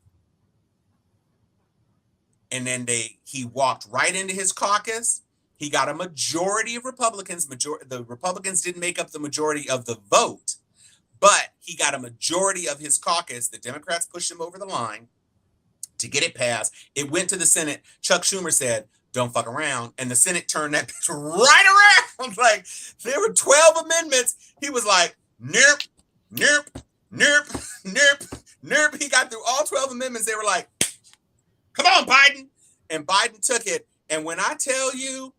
Speaker 3: And then he walked right into his caucus. He got a majority of Republicans. The Republicans didn't make up the majority of the vote, but he got a majority of his caucus. The Democrats pushed him over the line to get it passed. It went to the Senate. Chuck Schumer said, don't fuck around. And the Senate turned that bitch right around. Like, there were 12 amendments. He was like, nerp, nerp, nerp, nerp, nerp. He got through all 12 amendments. They were like, come on, Biden. And Biden took it. And when I tell you,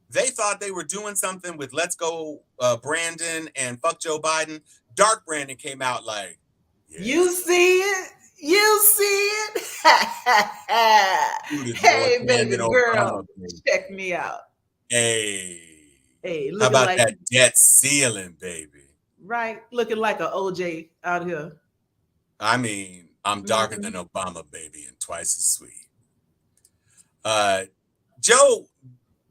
Speaker 3: they thought they were doing something with Let's Go Brandon and Fuck Joe Biden. Dark Brandon came out like, yeah.
Speaker 2: You see it? You see it? Hey, baby girl, check me out.
Speaker 3: Hey,
Speaker 2: look
Speaker 3: how about that debt ceiling, baby?
Speaker 2: Right, looking like an OJ out here.
Speaker 3: I mean, I'm darker than Obama, baby, and twice as sweet. Joe,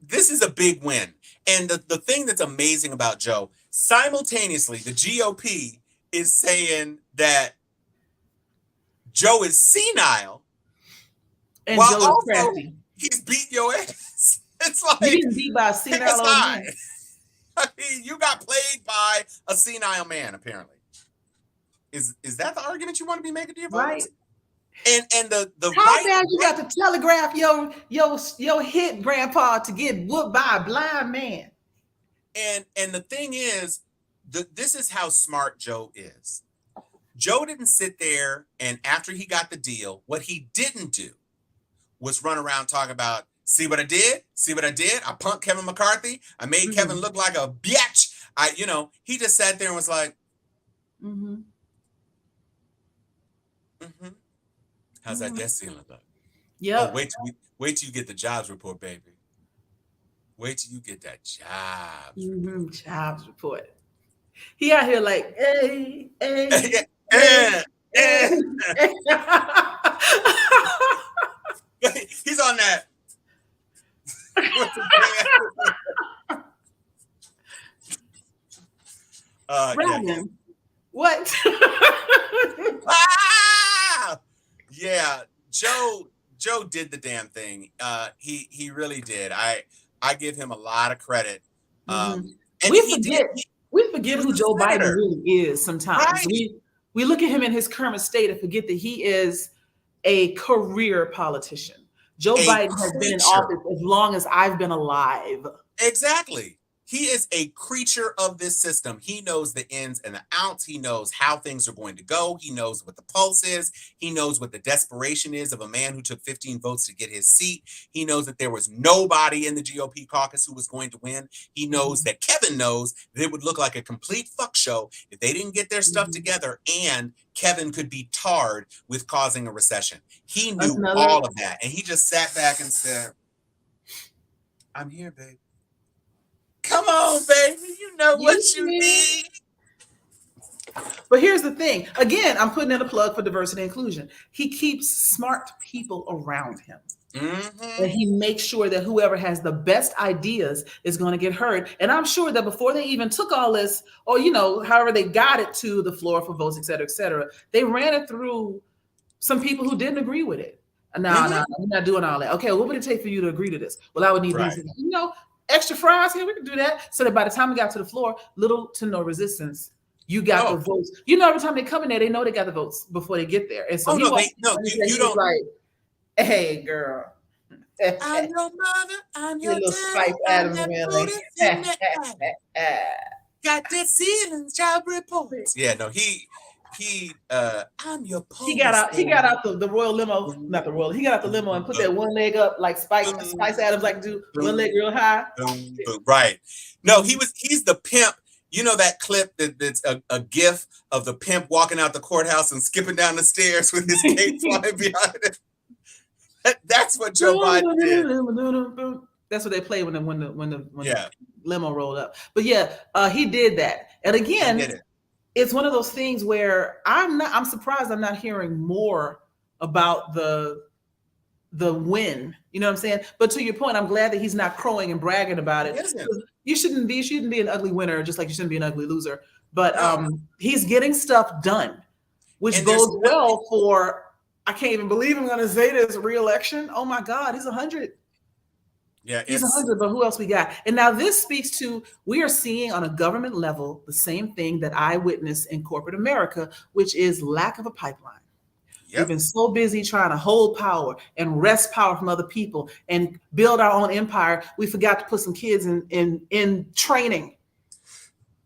Speaker 3: this is a big win. And the thing that's amazing about Joe, simultaneously, the GOP is saying that Joe is senile,
Speaker 2: And
Speaker 3: while
Speaker 2: Joe is
Speaker 3: also
Speaker 2: crafty.
Speaker 3: he's beating your ass. It's like,
Speaker 2: You getting beat by a
Speaker 3: pick a
Speaker 2: senile old
Speaker 3: side.
Speaker 2: man.
Speaker 3: I mean, you got played by a senile man, apparently. Is that the argument you want to be making to your
Speaker 2: Right.
Speaker 3: voters? And the
Speaker 2: How
Speaker 3: right,
Speaker 2: bad you got to telegraph your hit grandpa to get whooped by a blind man?
Speaker 3: and the thing is, this is how smart Joe is. Joe didn't sit there and after he got the deal, what he didn't do was run around talking about, see what I did? See what I did? I punked Kevin McCarthy. I made Kevin look like a bitch. He just sat there and was like, how's that debt ceiling look?
Speaker 2: Yeah.
Speaker 3: Oh, wait till you get the jobs report, baby. Wait till you get that jobs
Speaker 2: jobs report. He out here like, hey.
Speaker 3: He's on that.
Speaker 2: Robin, what?
Speaker 3: Yeah, Joe did the damn thing. He really did. I give him a lot of credit. And
Speaker 2: we forget who Joe Biden really is sometimes.
Speaker 3: Right.
Speaker 2: We look at him in his current state and forget that he is a career politician. Joe Biden has been in office as long as I've been alive.
Speaker 3: Exactly. He is a creature of this system. He knows the ins and the outs. He knows how things are going to go. He knows what the pulse is. He knows what the desperation is of a man who took 15 votes to get his seat. He knows that there was nobody in the GOP caucus who was going to win. He knows that Kevin knows that it would look like a complete fuck show if they didn't get their stuff together, and Kevin could be tarred with causing a recession. He knew all of that. And he just sat back and said, I'm here, baby. Come on, baby. You know what you need.
Speaker 2: But here's the thing. Again, I'm putting in a plug for diversity and inclusion. He keeps smart people around him. And he makes sure that whoever has the best ideas is going to get heard. And I'm sure that before they even took all this, or, however they got it to the floor for votes, et cetera, they ran it through some people who didn't agree with it. No, we're not doing all that. Okay, what would it take for you to agree to this? Well, I would need these. Extra fries here, we can do that. So that by the time we got to the floor, little to no resistance. You got the votes. Every time they come in there, they know they got the votes before they get there. And so
Speaker 3: you don't
Speaker 2: like, hey, girl.
Speaker 3: I'm your mother. I'm your
Speaker 2: little Spice Adams really.
Speaker 3: Got the ceilings, job reports. Yeah, no, I'm your post.
Speaker 2: He got out the royal limo, not the royal. He got out the limo and put that one leg up like Spice Adams like to do, one leg real high.
Speaker 3: Right. No, he's the pimp. You know that clip that's a gif of the pimp walking out the courthouse and skipping down the stairs with his cape flying behind it. That's what Joe Biden did.
Speaker 2: That's what they play when the limo rolled up. But he did that. And again, it's one of those things where I'm surprised I'm not hearing more about the win. You know what I'm saying? But to your point, I'm glad that he's not crowing and bragging about it. You shouldn't be an ugly winner, just like you shouldn't be an ugly loser. But he's getting stuff done, which bodes well for, I can't even believe I'm going to say this, re-election. Oh my God, he's 100.
Speaker 3: Yeah,
Speaker 2: he's 100, but who else we got? And now this speaks to, we are seeing on a government level the same thing that I witnessed in corporate America, which is lack of a pipeline. Yep. We've been so busy trying to hold power and wrest power from other people and build our own empire. We forgot to put some kids in training.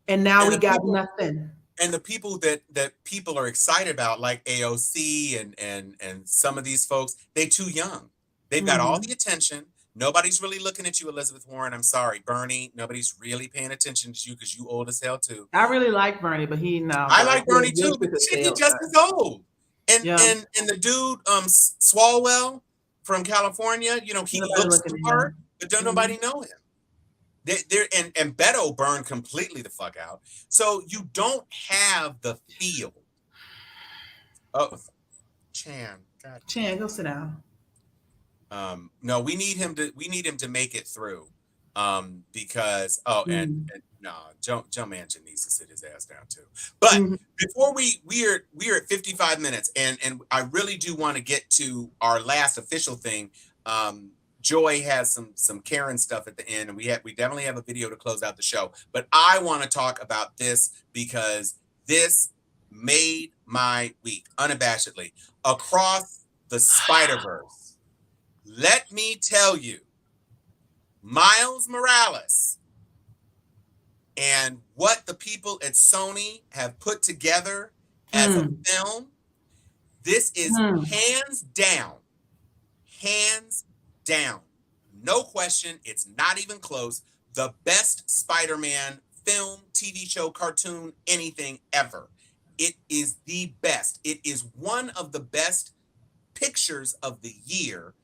Speaker 2: And now we got nothing.
Speaker 3: And the people that people are excited about, like AOC and some of these folks, they're too young. They've got all the attention. Nobody's really looking at you, Elizabeth Warren. I'm sorry, Bernie. Nobody's really paying attention to you because you old as hell too.
Speaker 2: I really like Bernie, but
Speaker 3: I like Bernie too, but he just as old. And the dude, Swalwell from California, he looks the part, but don't nobody know him. And Beto burned completely the fuck out. So you don't have the feel. Oh, Chan, God.
Speaker 2: Chan, go sit down.
Speaker 3: No, we need him to make it through. Because No, Joe Manchin needs to sit his ass down too. But
Speaker 2: Mhm.
Speaker 3: before we're at 55 minutes, and I really do want to get to our last official thing. Joy has some Karen stuff at the end, and we definitely have a video to close out the show. But I want to talk about this because this made my week unabashedly across the Spider-Verse. Let me tell you, Miles Morales and what the people at Sony have put together as a film, this is hands down, no question, it's not even close, the best Spider-Man film, TV show, cartoon, anything ever. It is the best. It is one of the best pictures of the year.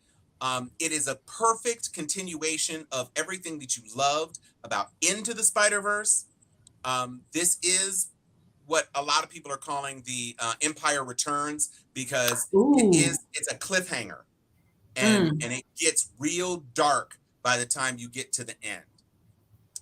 Speaker 3: It is a perfect continuation of everything that you loved about Into the Spider-Verse. This is what a lot of people are calling the Empire Returns, because it's a cliffhanger, and it gets real dark by the time you get to the end.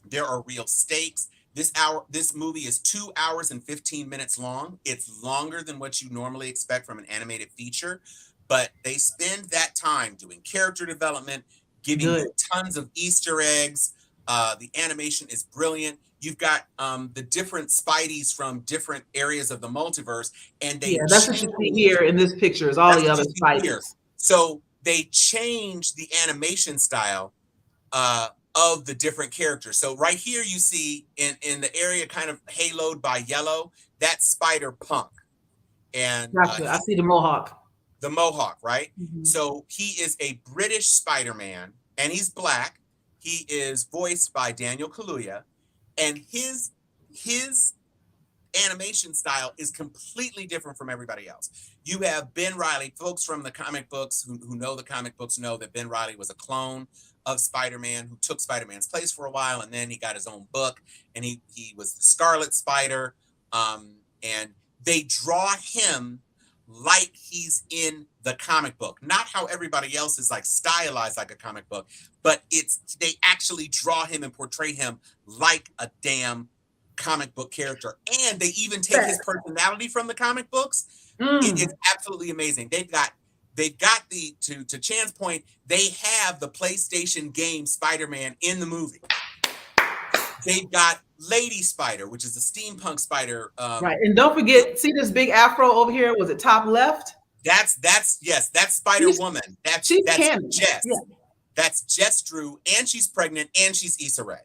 Speaker 3: There are real stakes. This movie is 2 hours and 15 minutes long. It's longer than what you normally expect from an animated feature, but they spend that time doing character development, giving you tons of Easter eggs. The animation is brilliant. You've got the different Spideys from different areas of the multiverse, and
Speaker 2: that's what you see here in this picture is all the other Spideys.
Speaker 3: So they changed the animation style of the different characters. So right here you see in the area kind of haloed by yellow, that's Spider-Punk. And
Speaker 2: gotcha. I see the Mohawk.
Speaker 3: The Mohawk, right? So he is a British Spider-Man, and he's black. He is voiced by Daniel Kaluuya, and his animation style is completely different from everybody else. You have Ben Reilly. Folks from the comic books who know the comic books know that Ben Reilly was a clone of Spider-Man who took Spider-Man's place for a while, and then he got his own book, and he was the Scarlet Spider, and they draw him like he's in the comic book, not how everybody else is like stylized like a comic book, but they actually draw him and portray him like a damn comic book character, and they even take his personality from the comic books. It is absolutely amazing. They've got the to Chan's point, they have the PlayStation game Spider-Man in the movie. They've got Lady Spider, which is a steampunk spider.
Speaker 2: Right, and don't forget, see this big afro over here? Was it top left?
Speaker 3: That's Spider-Woman. That's Jess. Yeah. That's Jess Drew, and she's pregnant, and she's Issa Rae.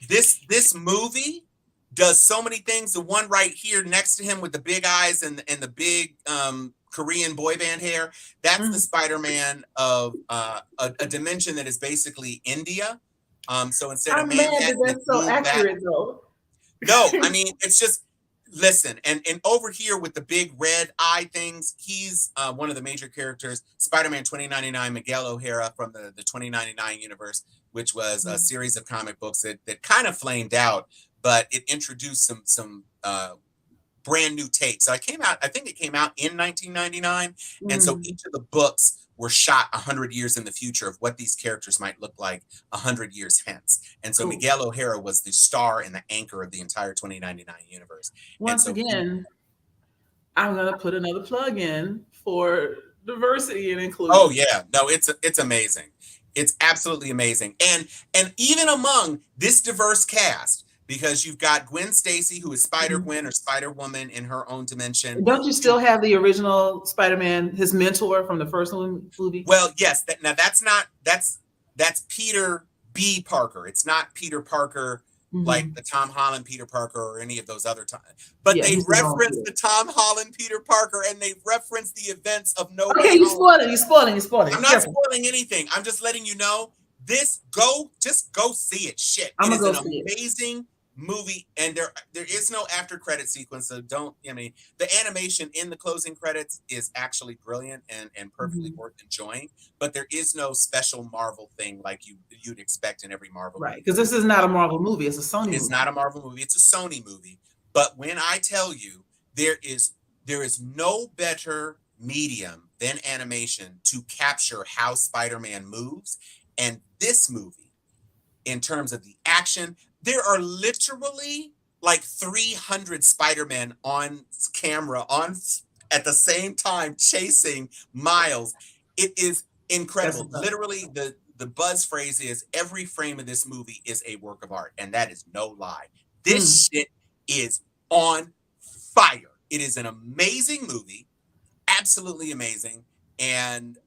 Speaker 3: This movie does so many things. The one right here next to him with the big eyes and the big Korean boy band hair, that's the Spider-Man of a dimension that is basically India. So instead of
Speaker 2: that's so accurate though.
Speaker 3: No, I mean, it's just, listen, and over here with the big red eye things, he's one of the major characters, Spider-Man 2099, Miguel O'Hara from the 2099 universe, which was a series of comic books that kind of flamed out, but it introduced some brand new takes. So I think it came out in 1999, and so each of the books were shot 100 years in the future of what these characters might look like 100 years hence. And so Miguel O'Hara was the star and the anchor of the entire 2099 universe.
Speaker 2: Once again, I'm going to put another plug in for diversity and inclusion.
Speaker 3: Oh yeah, no, it's amazing. It's absolutely amazing. And even among this diverse cast, because you've got Gwen Stacy, who is Spider-Gwen or Spider-Woman in her own dimension.
Speaker 2: Don't you still have the original Spider-Man, his mentor from the first movie?
Speaker 3: Well, yes. That's Peter B. Parker. It's not Peter Parker like the Tom Holland Peter Parker or any of those other times. But they reference the Tom Holland Peter Parker, and they reference the events of No Way Home.
Speaker 2: Okay, you're spoiling.
Speaker 3: I'm not spoiling anything. I'm just letting you know just go see it. Shit.
Speaker 2: I'm
Speaker 3: it
Speaker 2: gonna
Speaker 3: is
Speaker 2: go
Speaker 3: an
Speaker 2: see it.
Speaker 3: amazing movie, and there is no after credit sequence, so the animation in the closing credits is actually brilliant and perfectly worth enjoying, but there is no special Marvel thing like you'd expect in every Marvel movie.
Speaker 2: Right, because this is not a Marvel movie, it's a Sony movie.
Speaker 3: It's not a Marvel movie, it's a Sony movie. But when I tell you there is no better medium than animation to capture how Spider-Man moves, and this movie, in terms of the action, there are literally like 300 Spider-Men on camera at the same time chasing Miles. It is incredible. Literally, the buzz phrase is every frame of this movie is a work of art, and that is no lie. This shit is on fire. It is an amazing movie, absolutely amazing. And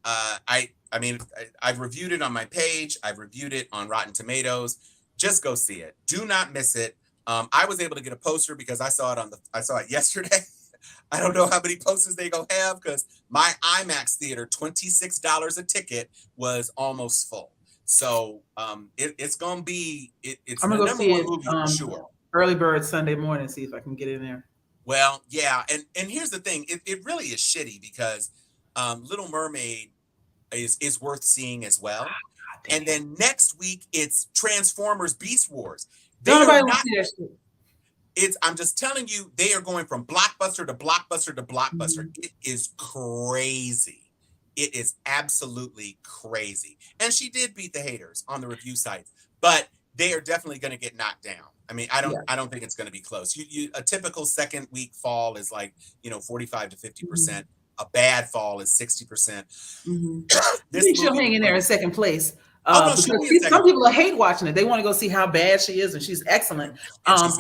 Speaker 3: I've reviewed it on my page. I've reviewed it on Rotten Tomatoes. Just go see it. Do not miss it. I was able to get a poster because I saw it yesterday. I don't know how many posters they gonna have because my IMAX theater, $26 a ticket, was almost full. So it's gonna be it's
Speaker 2: I'm
Speaker 3: the
Speaker 2: gonna go
Speaker 3: number
Speaker 2: see
Speaker 3: one
Speaker 2: it
Speaker 3: movie for sure.
Speaker 2: Early bird Sunday morning, see if I can get in there.
Speaker 3: Well, yeah, and here's the thing, it really is shitty because Little Mermaid is worth seeing as well. And then next week it's Transformers Beast Wars. I'm just telling you, they are going from blockbuster to blockbuster to blockbuster. It is crazy. It is absolutely crazy. And she did beat the haters on the review sites, but they are definitely going to get knocked down. I mean, I don't think it's going to be close. A typical second week fall is like, 45 to 50%. A bad fall is 60%.
Speaker 2: I think she'll hang in there in second place.
Speaker 3: No,
Speaker 2: because some people hate watching it. They want to go see how bad she is, and she's excellent.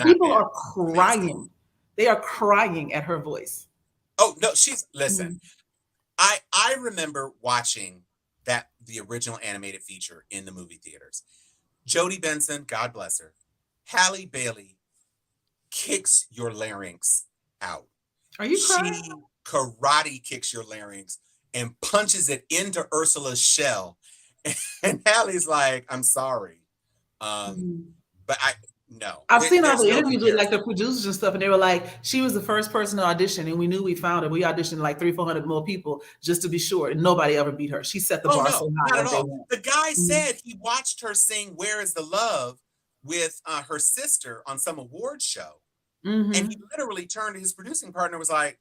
Speaker 2: People are crying. They are crying at her voice.
Speaker 3: Oh no, listen. I remember watching the original animated feature in the movie theaters. Jodie Benson, God bless her, Halle Bailey kicks your larynx out.
Speaker 2: Are you crying?
Speaker 3: She karate kicks your larynx and punches it into Ursula's shell. And Halle's like, I'm sorry. But
Speaker 2: I've seen all the interviews with like the producers and stuff, and they were like, she was the first person to audition, and we knew we found her. We auditioned like 300-400 more people just to be sure, and nobody ever beat her. She set the bar so high.
Speaker 3: Not at all. The guy said he watched her sing "Where Is the Love" with her sister on some award show, and he literally turned to his producing partner, was like,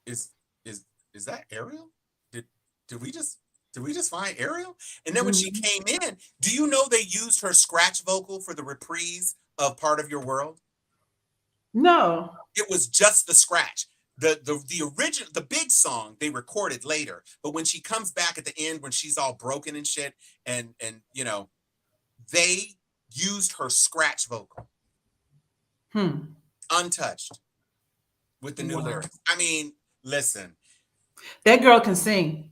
Speaker 3: "Is that Ariel? Did we just find Ariel?" And then when she came in, do you know they used her scratch vocal for the reprise of Part of Your World?
Speaker 2: No.
Speaker 3: It was just the scratch. The original, the big song they recorded later, but when she comes back at the end when she's all broken and shit, and they used her scratch vocal. Untouched with the new lyrics. I mean, listen.
Speaker 2: That girl can sing.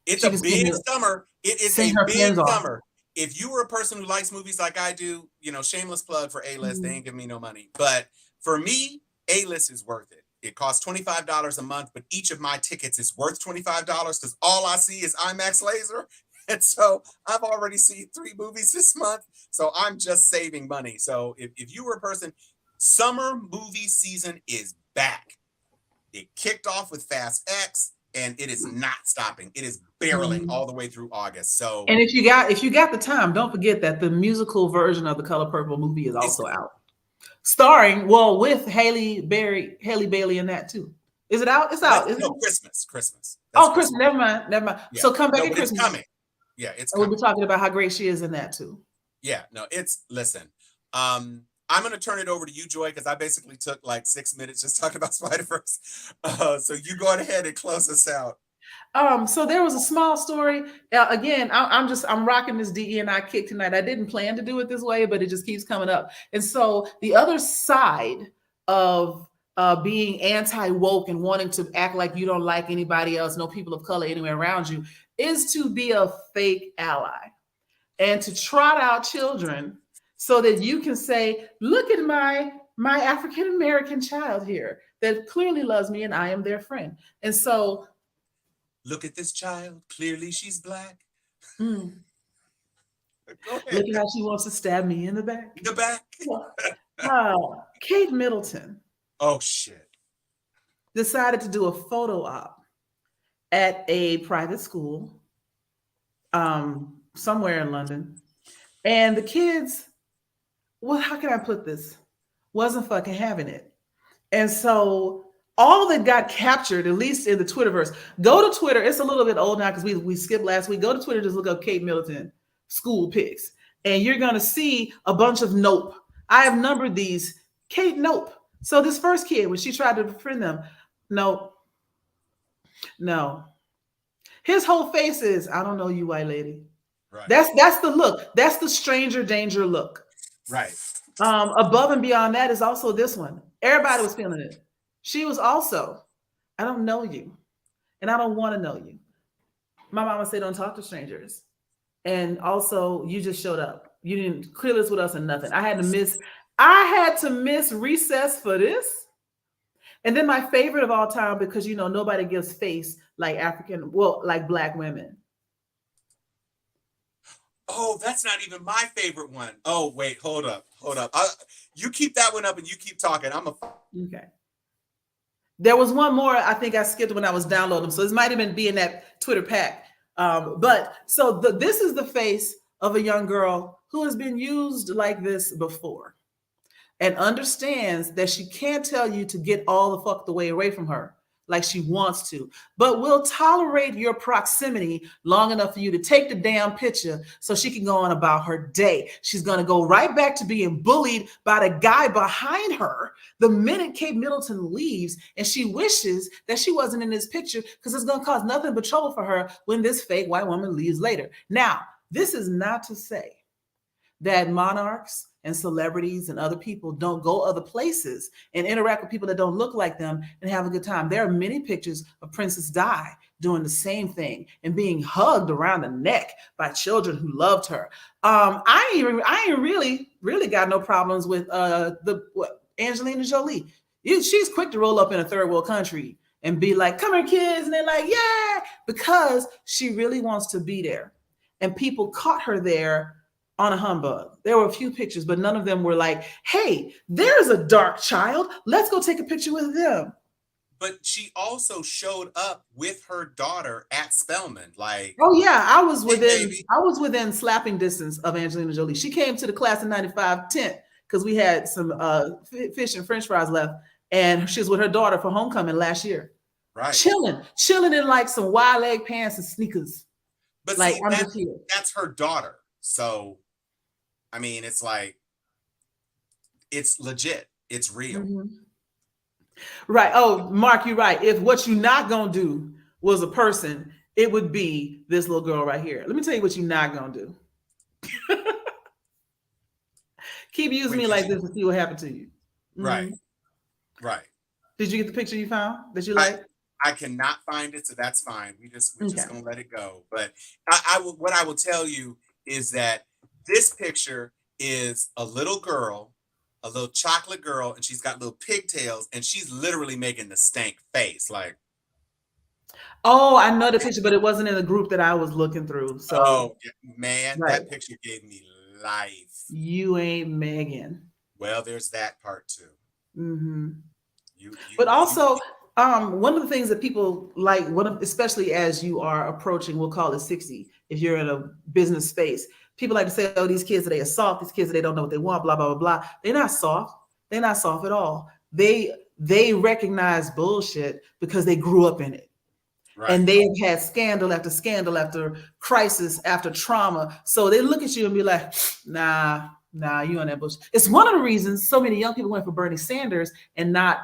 Speaker 3: It's a big summer. It is a big summer. If you were a person who likes movies like I do, shameless plug for A-List. They ain't giving me no money. But for me, A-List is worth it. It costs $25 a month, but each of my tickets is worth $25 because all I see is IMAX laser. And so I've already seen 3 movies this month. So I'm just saving money. So if you were a person, summer movie season is back. It kicked off with Fast X. And it is not stopping. It is barreling all the way through August. So,
Speaker 2: and if you got the time, don't forget that the musical version of The Color Purple movie is also out, starring with Halle Bailey in that too. Is it out? It's out.
Speaker 3: Christmas.
Speaker 2: Christmas. Never mind. Yeah. So come back at Christmas.
Speaker 3: It's coming. Yeah, it's
Speaker 2: coming. We'll be talking about how great she is in that too.
Speaker 3: Yeah. No, listen. I'm going to turn it over to you, Joy, because I basically took like 6 minutes just talking about Spider-Verse. So you go ahead and close us out.
Speaker 2: So there was a small story. Again, I'm rocking this DE&I kick tonight. I didn't plan to do it this way, but it just keeps coming up. And so the other side of being anti-woke and wanting to act like you don't like anybody else, no people of color anywhere around you, is to be a fake ally and to trot out children so that you can say, look at my African-American child here that clearly loves me and I am their friend. And so,
Speaker 3: look at this child. Clearly she's black.
Speaker 2: Look at how she wants to stab me in the back.
Speaker 3: The back.
Speaker 2: Kate Middleton.
Speaker 3: Oh, shit.
Speaker 2: Decided to do a photo op at a private school somewhere in London. And the kids, how can I put this? Wasn't fucking having it. And so all that got captured, at least in the Twitterverse, go to Twitter. It's a little bit old now because we skipped last week. Go to Twitter, just look up Kate Middleton school pics. and you're going to see a bunch of nope. I have numbered these. Kate, nope. So this first kid, when she tried to befriend them, nope, no. His whole face is, I don't know you, white lady.
Speaker 3: Right.
Speaker 2: That's the look. That's the stranger danger look.
Speaker 3: Right.
Speaker 2: Above and beyond that is also this one. Everybody was feeling it. She was also, I don't know you, and I don't want to know you. My mama said, don't talk to strangers. And also, you just showed up. You didn't clear this with us or nothing. I had to miss recess for this. And then my favorite of all time, because nobody gives face like like Black women.
Speaker 3: Oh, that's not even my favorite one. Oh, wait, hold up. You keep that one up and you keep talking.
Speaker 2: Okay. There was one more I think I skipped when I was downloading, so this might have been in that Twitter pack. This is the face of a young girl who has been used like this before and understands that she can't tell you to get all the fuck the way away from her like she wants to, but will tolerate your proximity long enough for you to take the damn picture so she can go on about her day. She's going to go right back to being bullied by the guy behind her the minute Kate Middleton leaves, and she wishes that she wasn't in this picture because it's going to cause nothing but trouble for her when this fake white woman leaves later. Now, this is not to say that monarchs and celebrities and other people don't go other places and interact with people that don't look like them and have a good time. There are many pictures of Princess Di doing the same thing and being hugged around the neck by children who loved her. I ain't really got no problems with Angelina Jolie. She's quick to roll up in a third world country and be like, come here, kids. And they're like, yeah, because she really wants to be there. And people caught her there on a humbug. There were a few pictures, but none of them were like, hey, there's a dark child. Let's go take a picture with them.
Speaker 3: But she also showed up with her daughter at Spelman. Like,
Speaker 2: oh yeah, I was within slapping distance of Angelina Jolie. She came to the class of 95 tent because we had some fish and French fries left, and she was with her daughter for homecoming last year.
Speaker 3: Right.
Speaker 2: Chilling in like some wide leg pants and sneakers.
Speaker 3: But
Speaker 2: like,
Speaker 3: see, that's her daughter. So I mean, it's like, it's legit. It's real.
Speaker 2: Mm-hmm. Right. Oh, Mark, you're right. If what you're not going to do was a person, it would be this little girl right here. Let me tell you what you're not going to do. Keep using me like this and see what happened to you.
Speaker 3: Right. Mm-hmm. Right.
Speaker 2: Did you get the picture you found that you like?
Speaker 3: I cannot find it, so that's fine. We're just going to let it go. But what I will tell you is that this picture is a little girl, a little chocolate girl, and she's got little pigtails, and she's literally making the stank face. Like,
Speaker 2: oh, I know the picture, but it wasn't in the group that I was looking through. So,
Speaker 3: man, that picture gave me life.
Speaker 2: You ain't Megan.
Speaker 3: Well, there's that part too.
Speaker 2: Mm-hmm. But also, one of the things that people like, especially as you are approaching, we'll call it 60, if you're in a business space. People like to say, oh, these kids today are soft. These kids today don't know what they want, blah, blah, blah, blah. They're not soft. They're not soft at all. They recognize bullshit because they grew up in it. Right. And they've had scandal after crisis after trauma. So they look at you and be like, nah, you on that bullshit. It's one of the reasons so many young people went for Bernie Sanders and not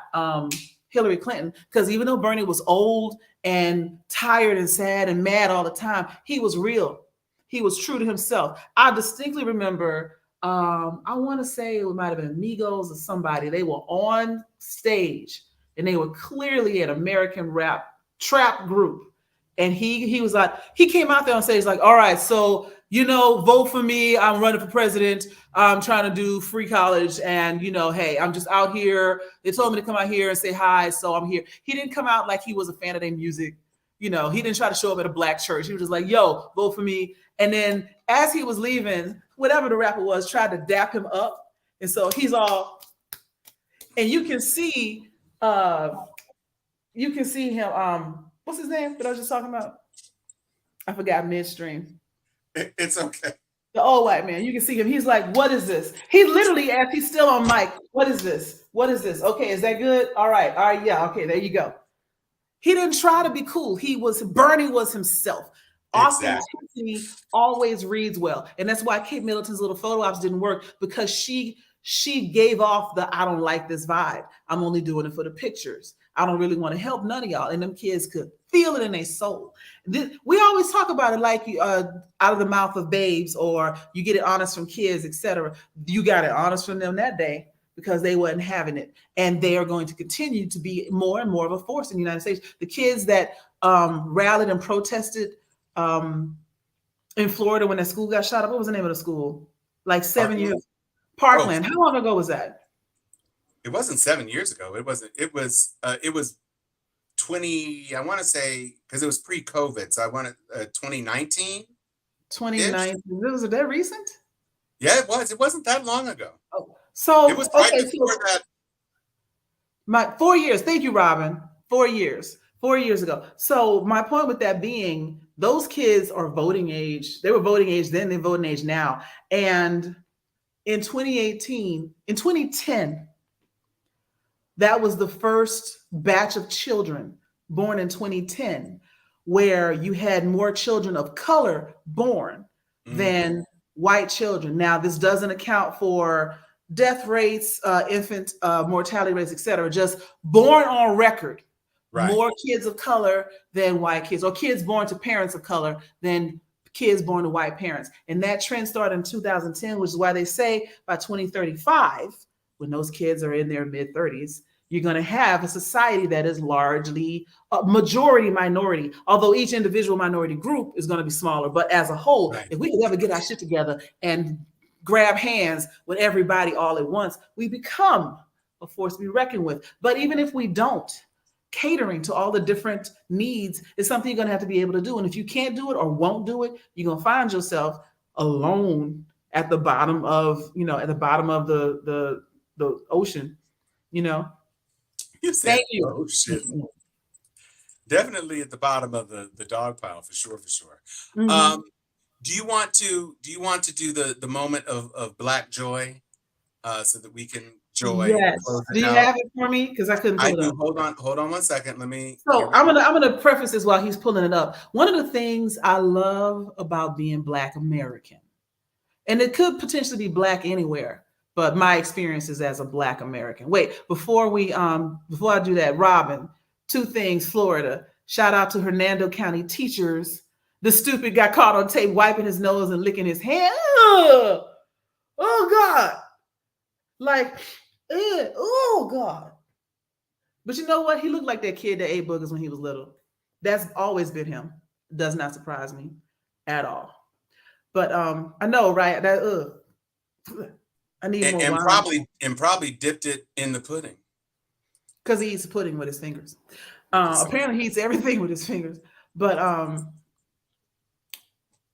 Speaker 2: Hillary Clinton, because even though Bernie was old and tired and sad and mad all the time, he was real. He was true to himself. I distinctly remember, I want to say it might have been Migos or somebody. They were on stage and they were clearly an American rap trap group. And he was like, he came out there on stage like, all right, so, vote for me. I'm running for president. I'm trying to do free college. And, hey, I'm just out here. They told me to come out here and say hi. So I'm here. He didn't come out like he was a fan of their music. He didn't try to show up at a black church. He was just like, yo, vote for me. And then as he was leaving, whatever the rapper was tried to dap him up. And so he's all, and you can see him, what's his name that I was just talking about? I forgot midstream.
Speaker 3: It's okay.
Speaker 2: The old white man, you can see him. He's like, what is this? He literally, as he's still on mic, what is this? What is this? Okay, is that good? All right, yeah, okay, there you go. He didn't try to be cool. Bernie was himself. Authenticity always reads well. And that's why Kate Middleton's little photo ops didn't work, because she gave off the I don't like this vibe. I'm only doing it for the pictures. I don't really want to help none of y'all. And them kids could feel it in their soul. We always talk about it like out of the mouth of babes, or you get it honest from kids, etc. You got it honest from them that day, because they wasn't having it. And they are going to continue to be more and more of a force in the United States. The kids that rallied and protested in Florida when that school got shot up. What was the name of the school? Like 7 years. Parkland. How long ago was that?
Speaker 3: It wasn't 7 years ago. It wasn't. It was 20. I want to say, because it was pre-COVID. So I wanted 2019.
Speaker 2: 2019. Was it that recent?
Speaker 3: Yeah, it was. It wasn't that long ago.
Speaker 2: Oh, so
Speaker 3: it was right before that.
Speaker 2: 4 years. Thank you, Robin. 4 years. 4 years ago. So my point with that being, those kids are voting age. They were voting age then, they're voting age now. And in 2010, that was the first batch of children born in 2010, where you had more children of color born than white children. Now, this doesn't account for death rates, infant mortality rates, etc. Just born on record. Right. More kids of color than white kids, or kids born to parents of color than kids born to white parents. And that trend started in 2010, which is why they say by 2035, when those kids are in their mid-30s, you're going to have a society that is largely a majority minority, although each individual minority group is going to be smaller. But as a whole, if we could ever get our shit together and grab hands with everybody all at once, we become a force to be reckoned with. But even if we don't, catering to all the different needs is something you're going to have to be able to do. And if you can't do it or won't do it, you're going to find yourself alone at the bottom of, at the bottom of the ocean,
Speaker 3: You said Thank you. Ocean. Definitely at the bottom of the dog pile, for sure. Mm-hmm. Do you want to do the moment of Black joy so that we can joy?
Speaker 2: Yes. Do you have it for me? Because I couldn't pull it up.
Speaker 3: Hold on 1 second. Let me.
Speaker 2: So I'm gonna preface this while he's pulling it up. One of the things I love about being Black American, and it could potentially be Black anywhere, but my experience is as a Black American. Wait, before I do that, Robin, 2 things, Florida. Shout out to Hernando County teachers. The stupid got caught on tape wiping his nose and licking his hand. Oh God. Like, oh God. But you know what? He looked like that kid that ate boogers when he was little. That's always been him. Does not surprise me at all. But I know, right? That I need more wine.
Speaker 3: And probably dipped it in the pudding.
Speaker 2: Because he eats pudding with his fingers. Apparently he eats everything with his fingers. But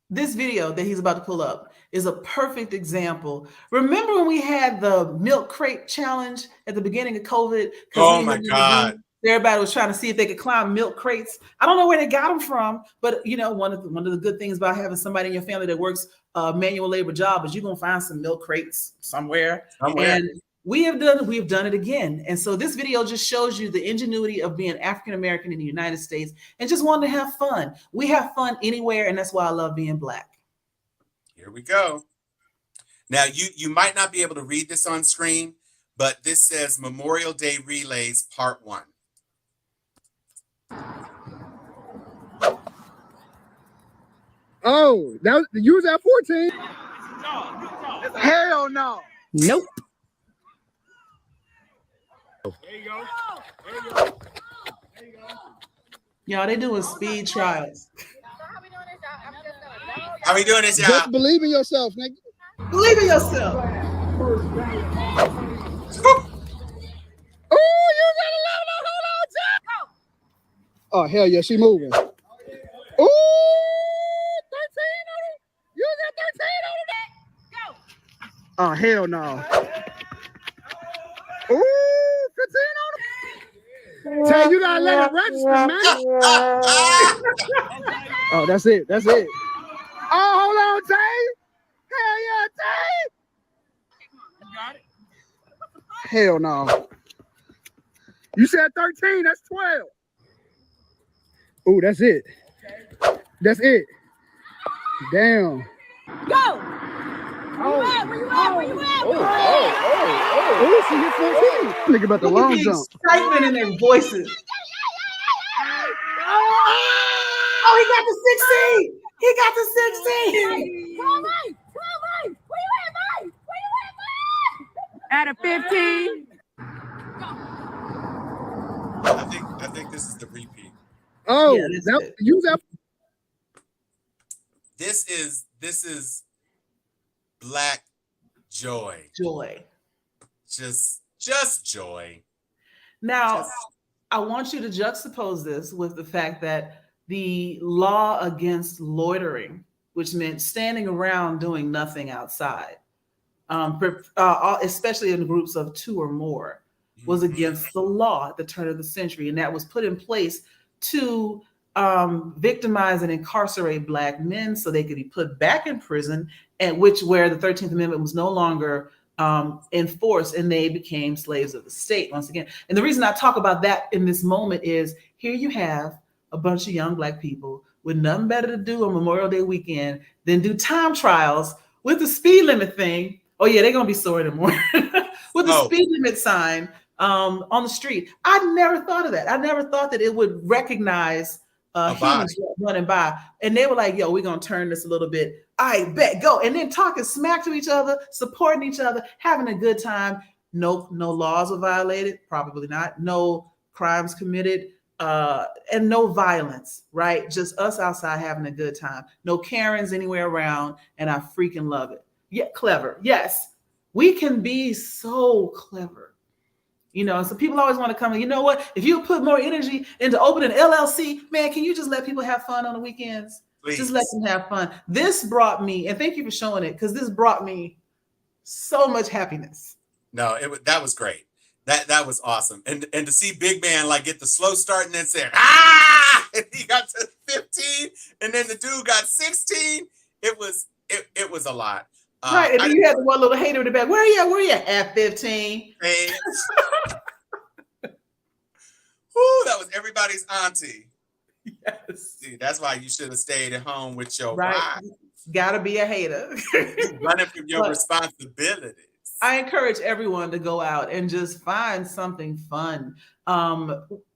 Speaker 2: this video that he's about to pull up is a perfect example. Remember when we had the milk crate challenge at the beginning of COVID?
Speaker 3: Oh my God.
Speaker 2: Everybody was trying to see if they could climb milk crates. I don't know where they got them from, but one of the good things about having somebody in your family that works a manual labor job is you're gonna find some milk crates somewhere. And we have done it again. And so this video just shows you the ingenuity of being African American in the United States and just wanting to have fun. We have fun anywhere, and that's why I love being Black.
Speaker 3: Here we go. Now you might not be able to read this on screen, but this says Memorial Day Relays Part 1.
Speaker 5: Oh, you was at 14? Hell no.
Speaker 2: Nope.
Speaker 5: There you go.
Speaker 2: Y'all, they doing speed trials.
Speaker 3: How we doing this, y'all?
Speaker 5: Just believe in yourself, nigga.
Speaker 2: Believe in yourself.
Speaker 5: Oh, you got a level of hold on, Jack. Oh, hell yeah, she moving. Oh, 13 on it. You got 13 on it. Go. Oh, hell no. Oh, 15 on it. Tay, you gotta let it register, man. Oh, that's it. Oh, hold on, Tay. Hell yeah, Tay. You got it? Hell no. You said 13, that's 12. Oh, that's it. That's it. Damn.
Speaker 6: Go!
Speaker 5: Oh,
Speaker 6: Where you at? Where you at?
Speaker 5: oh, she hit 14. Nigga about the
Speaker 2: Look at
Speaker 5: long
Speaker 2: the
Speaker 5: jump.
Speaker 2: excitement in their voices. Oh, he got the 16. He got the 16.
Speaker 6: Come on, Mike! Where you at, Mike? Where you at, Mike?
Speaker 7: At a 15.
Speaker 3: I think this is the repeat.
Speaker 5: Oh,
Speaker 2: Yeah, that's
Speaker 5: that,
Speaker 2: it.
Speaker 5: use that.
Speaker 3: This is Black joy.
Speaker 2: Joy.
Speaker 3: Just joy.
Speaker 2: Now,
Speaker 3: Just-
Speaker 2: I want you to juxtapose this with the fact that the law against loitering, which meant standing around doing nothing outside, especially in groups of 2 or more, was against the law at the turn of the century. And that was put in place to victimize and incarcerate Black men so they could be put back in prison, and where the 13th Amendment was no longer enforced, and they became slaves of the state once again. And the reason I talk about that in this moment is here you have a bunch of young Black people with nothing better to do on Memorial Day weekend than do time trials with the speed limit thing. Oh yeah, they're gonna be sore in the morning with the speed limit sign on the street. I never thought of that. I never thought that it would recognize humans running by. And they were like, yo, we're gonna turn this a little bit. I bet, go. And then talking smack to each other, supporting each other, having a good time. No laws were violated, probably not. No crimes committed, and no violence, right? Just us outside having a good time. No Karens anywhere around, and I freaking love it. Yeah, clever. Yes, we can be so clever. You know, so people always want to come and, you know what? If you put more energy into opening LLC, man, can you just let people have fun on the weekends? Please. Just let them have fun. This brought me, and thank you for showing it, because this brought me so much happiness.
Speaker 3: No, that was great. That was awesome. And to see Big Man like get the slow start and then say, ah, and he got to 15, and then the dude got 16. It was a lot.
Speaker 2: Right, and then you had the one little hater in the back. Where you at 15?
Speaker 3: Woo, that was everybody's auntie.
Speaker 2: Yes.
Speaker 3: See, that's why you should have stayed at home with your wife.
Speaker 2: Gotta be a hater.
Speaker 3: Running from your responsibilities.
Speaker 2: I encourage everyone to go out and just find something fun.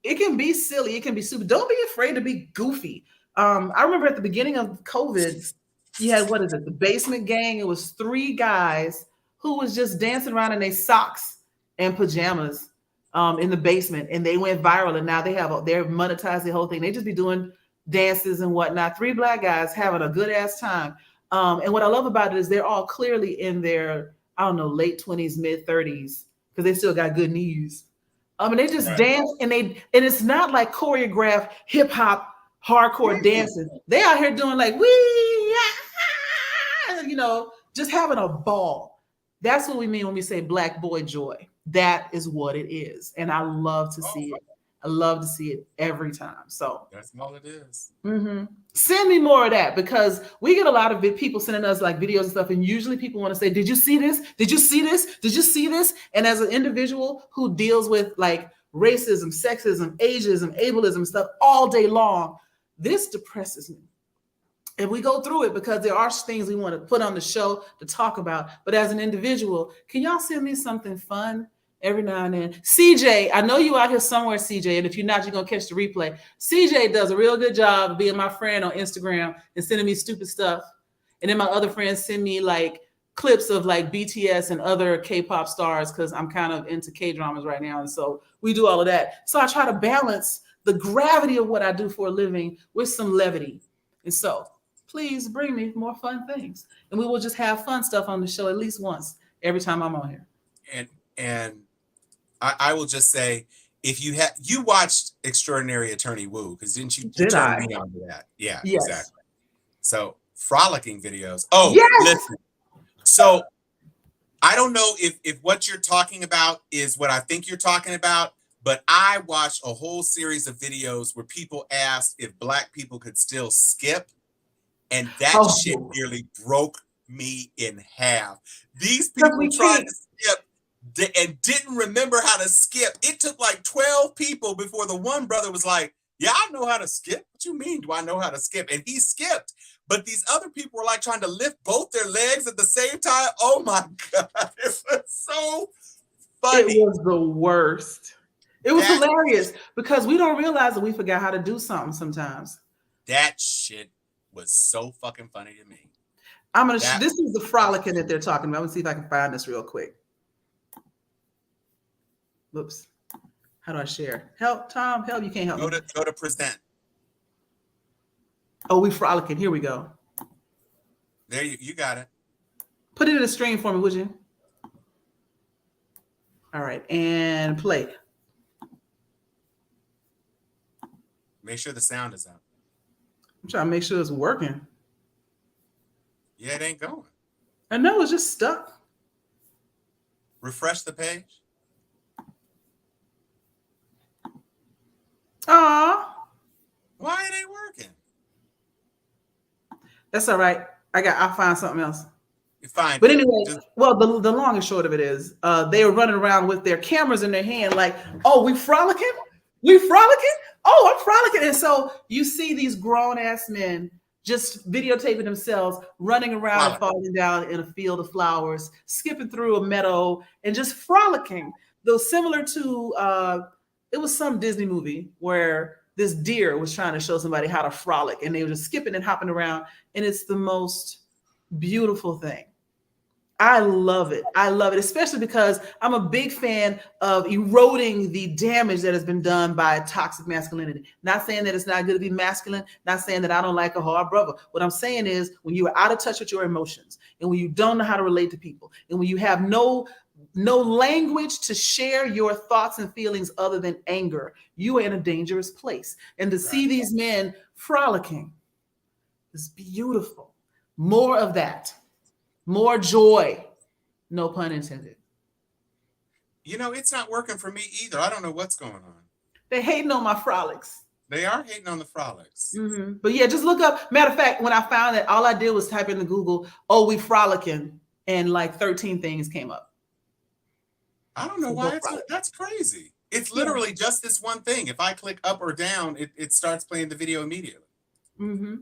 Speaker 2: It can be silly, it can be super. Don't be afraid to be goofy. I remember at the beginning of COVID, you had, the Basement Gang. It was 3 guys who was just dancing around in their socks and pajamas in the basement, and they went viral, and now they're monetized the whole thing. They just be doing dances and whatnot. 3 Black guys having a good ass time. And what I love about it is they're all clearly in their, I don't know, late 20s, mid 30s, because they still got good knees. And they just dance, and it's not like choreographed hip hop hardcore dancing. They out here doing like just having a ball. That's what we mean when we say Black boy joy. That is what it is, and I love to see it. I love to see it every time. So
Speaker 3: that's all it is.
Speaker 2: Send me more of that, because we get a lot of people sending us like videos and stuff, and usually people want to say, "Did you see this? Did you see this? Did you see this?" And as an individual who deals with like racism, sexism, ageism, ableism stuff all day long, this depresses me. And we go through it because there are things we want to put on the show to talk about. But as an individual, can y'all send me something fun every now and then? CJ, I know you out here somewhere, CJ. And if you're not, you're going to catch the replay. CJ does a real good job of being my friend on Instagram and sending me stupid stuff. And then my other friends send me like clips of like BTS and other K-pop stars, because I'm kind of into K-dramas right now. And so we do all of that. So I try to balance the gravity of what I do for a living with some levity. And so please bring me more fun things, and we will just have fun stuff on the show at least once every time I'm on here.
Speaker 3: And I will just say, if you watched Extraordinary Attorney Woo, because didn't you?
Speaker 2: Did I?
Speaker 3: Me on to that. Yeah,
Speaker 2: yes.
Speaker 3: Exactly. So frolicking videos. Oh, yes! Listen. So I don't know if what you're talking about is what I think you're talking about, but I watched a whole series of videos where people asked if Black people could still skip. And that shit nearly broke me in half. These people tried to skip and didn't remember how to skip. It took like 12 people before the one brother was like, Yeah, I know how to skip. What you mean, do I know how to skip? And he skipped. But these other people were like trying to lift both their legs at the same time. Oh my God. It was so funny.
Speaker 2: It was the worst. It was hilarious because we don't realize that we forgot how to do something sometimes.
Speaker 3: That shit was so fucking funny to me.
Speaker 2: This is the frolicking that they're talking about. I'm gonna see if I can find this real quick. Whoops. How do I share? Help, Tom, help. You can't help me.
Speaker 3: Go to present.
Speaker 2: Oh, we frolicking. Here we go.
Speaker 3: There you got it.
Speaker 2: Put it in the stream for me, would you? All right, and play.
Speaker 3: Make sure the sound is out.
Speaker 2: I'm trying to make sure it's working.
Speaker 3: Yeah, it ain't going.
Speaker 2: I know it's just stuck.
Speaker 3: Refresh the page.
Speaker 2: Aw.
Speaker 3: Why it ain't working?
Speaker 2: That's all right. I'll find something else.
Speaker 3: You're fine.
Speaker 2: But anyway, well, the long and short of it is they were running around with their cameras in their hand like, oh, we frolicking? We frolicking? Oh, I'm frolicking. And so you see these grown-ass men just videotaping themselves, running around and falling down in a field of flowers, skipping through a meadow, and just frolicking. Though similar to, it was some Disney movie where this deer was trying to show somebody how to frolic, and they were just skipping and hopping around. And it's the most beautiful thing. I love it. I love it, especially because I'm a big fan of eroding the damage that has been done by toxic masculinity. Not saying that it's not good to be masculine, not saying that I don't like a hard brother. What I'm saying is when you are out of touch with your emotions and when you don't know how to relate to people and when you have no language to share your thoughts and feelings other than anger, you are in a dangerous place. And to see these men frolicking is beautiful. More of that. More joy. No pun intended.
Speaker 3: You know, it's not working for me either. I don't know what's going on.
Speaker 2: They're hating on my frolics.
Speaker 3: They are hating on the frolics.
Speaker 2: Mm-hmm. But yeah, just look up. Matter of fact, when I found that, all I did was type into Google, oh, we frolicking, and like 13 things came up.
Speaker 3: I don't know why that's crazy. It's literally just this one thing. If I click up or down, it starts playing the video immediately.
Speaker 2: Mm-hmm.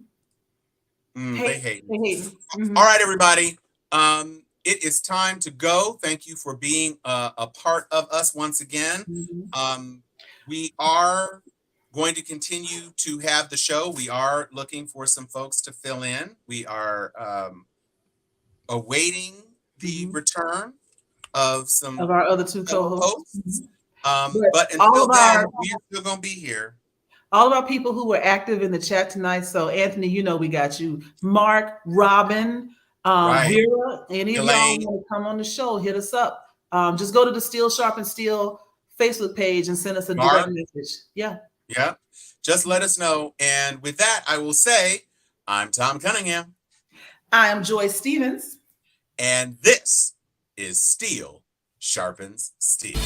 Speaker 3: They hate.
Speaker 2: They hate. Mm-hmm.
Speaker 3: All right, everybody. It is time to go. Thank you for being a part of us once again.
Speaker 2: Mm-hmm.
Speaker 3: We are going to continue to have the show. We are looking for some folks to fill in. We are awaiting the return of some
Speaker 2: of our other two co-hosts.
Speaker 3: But until then, we are still going to be here.
Speaker 2: All of our people who were active in the chat tonight. So Anthony, you know we got you. Mark, Robin, Vera, any of y'all want to come on the show, hit us up. Just go to the Steel Sharp and Steel Facebook page and send us a direct message. Yeah.
Speaker 3: Just let us know. And with that, I will say, I'm Tom Cunningham.
Speaker 2: I am Joy Stevens.
Speaker 3: And this is Steel Sharpens Steel.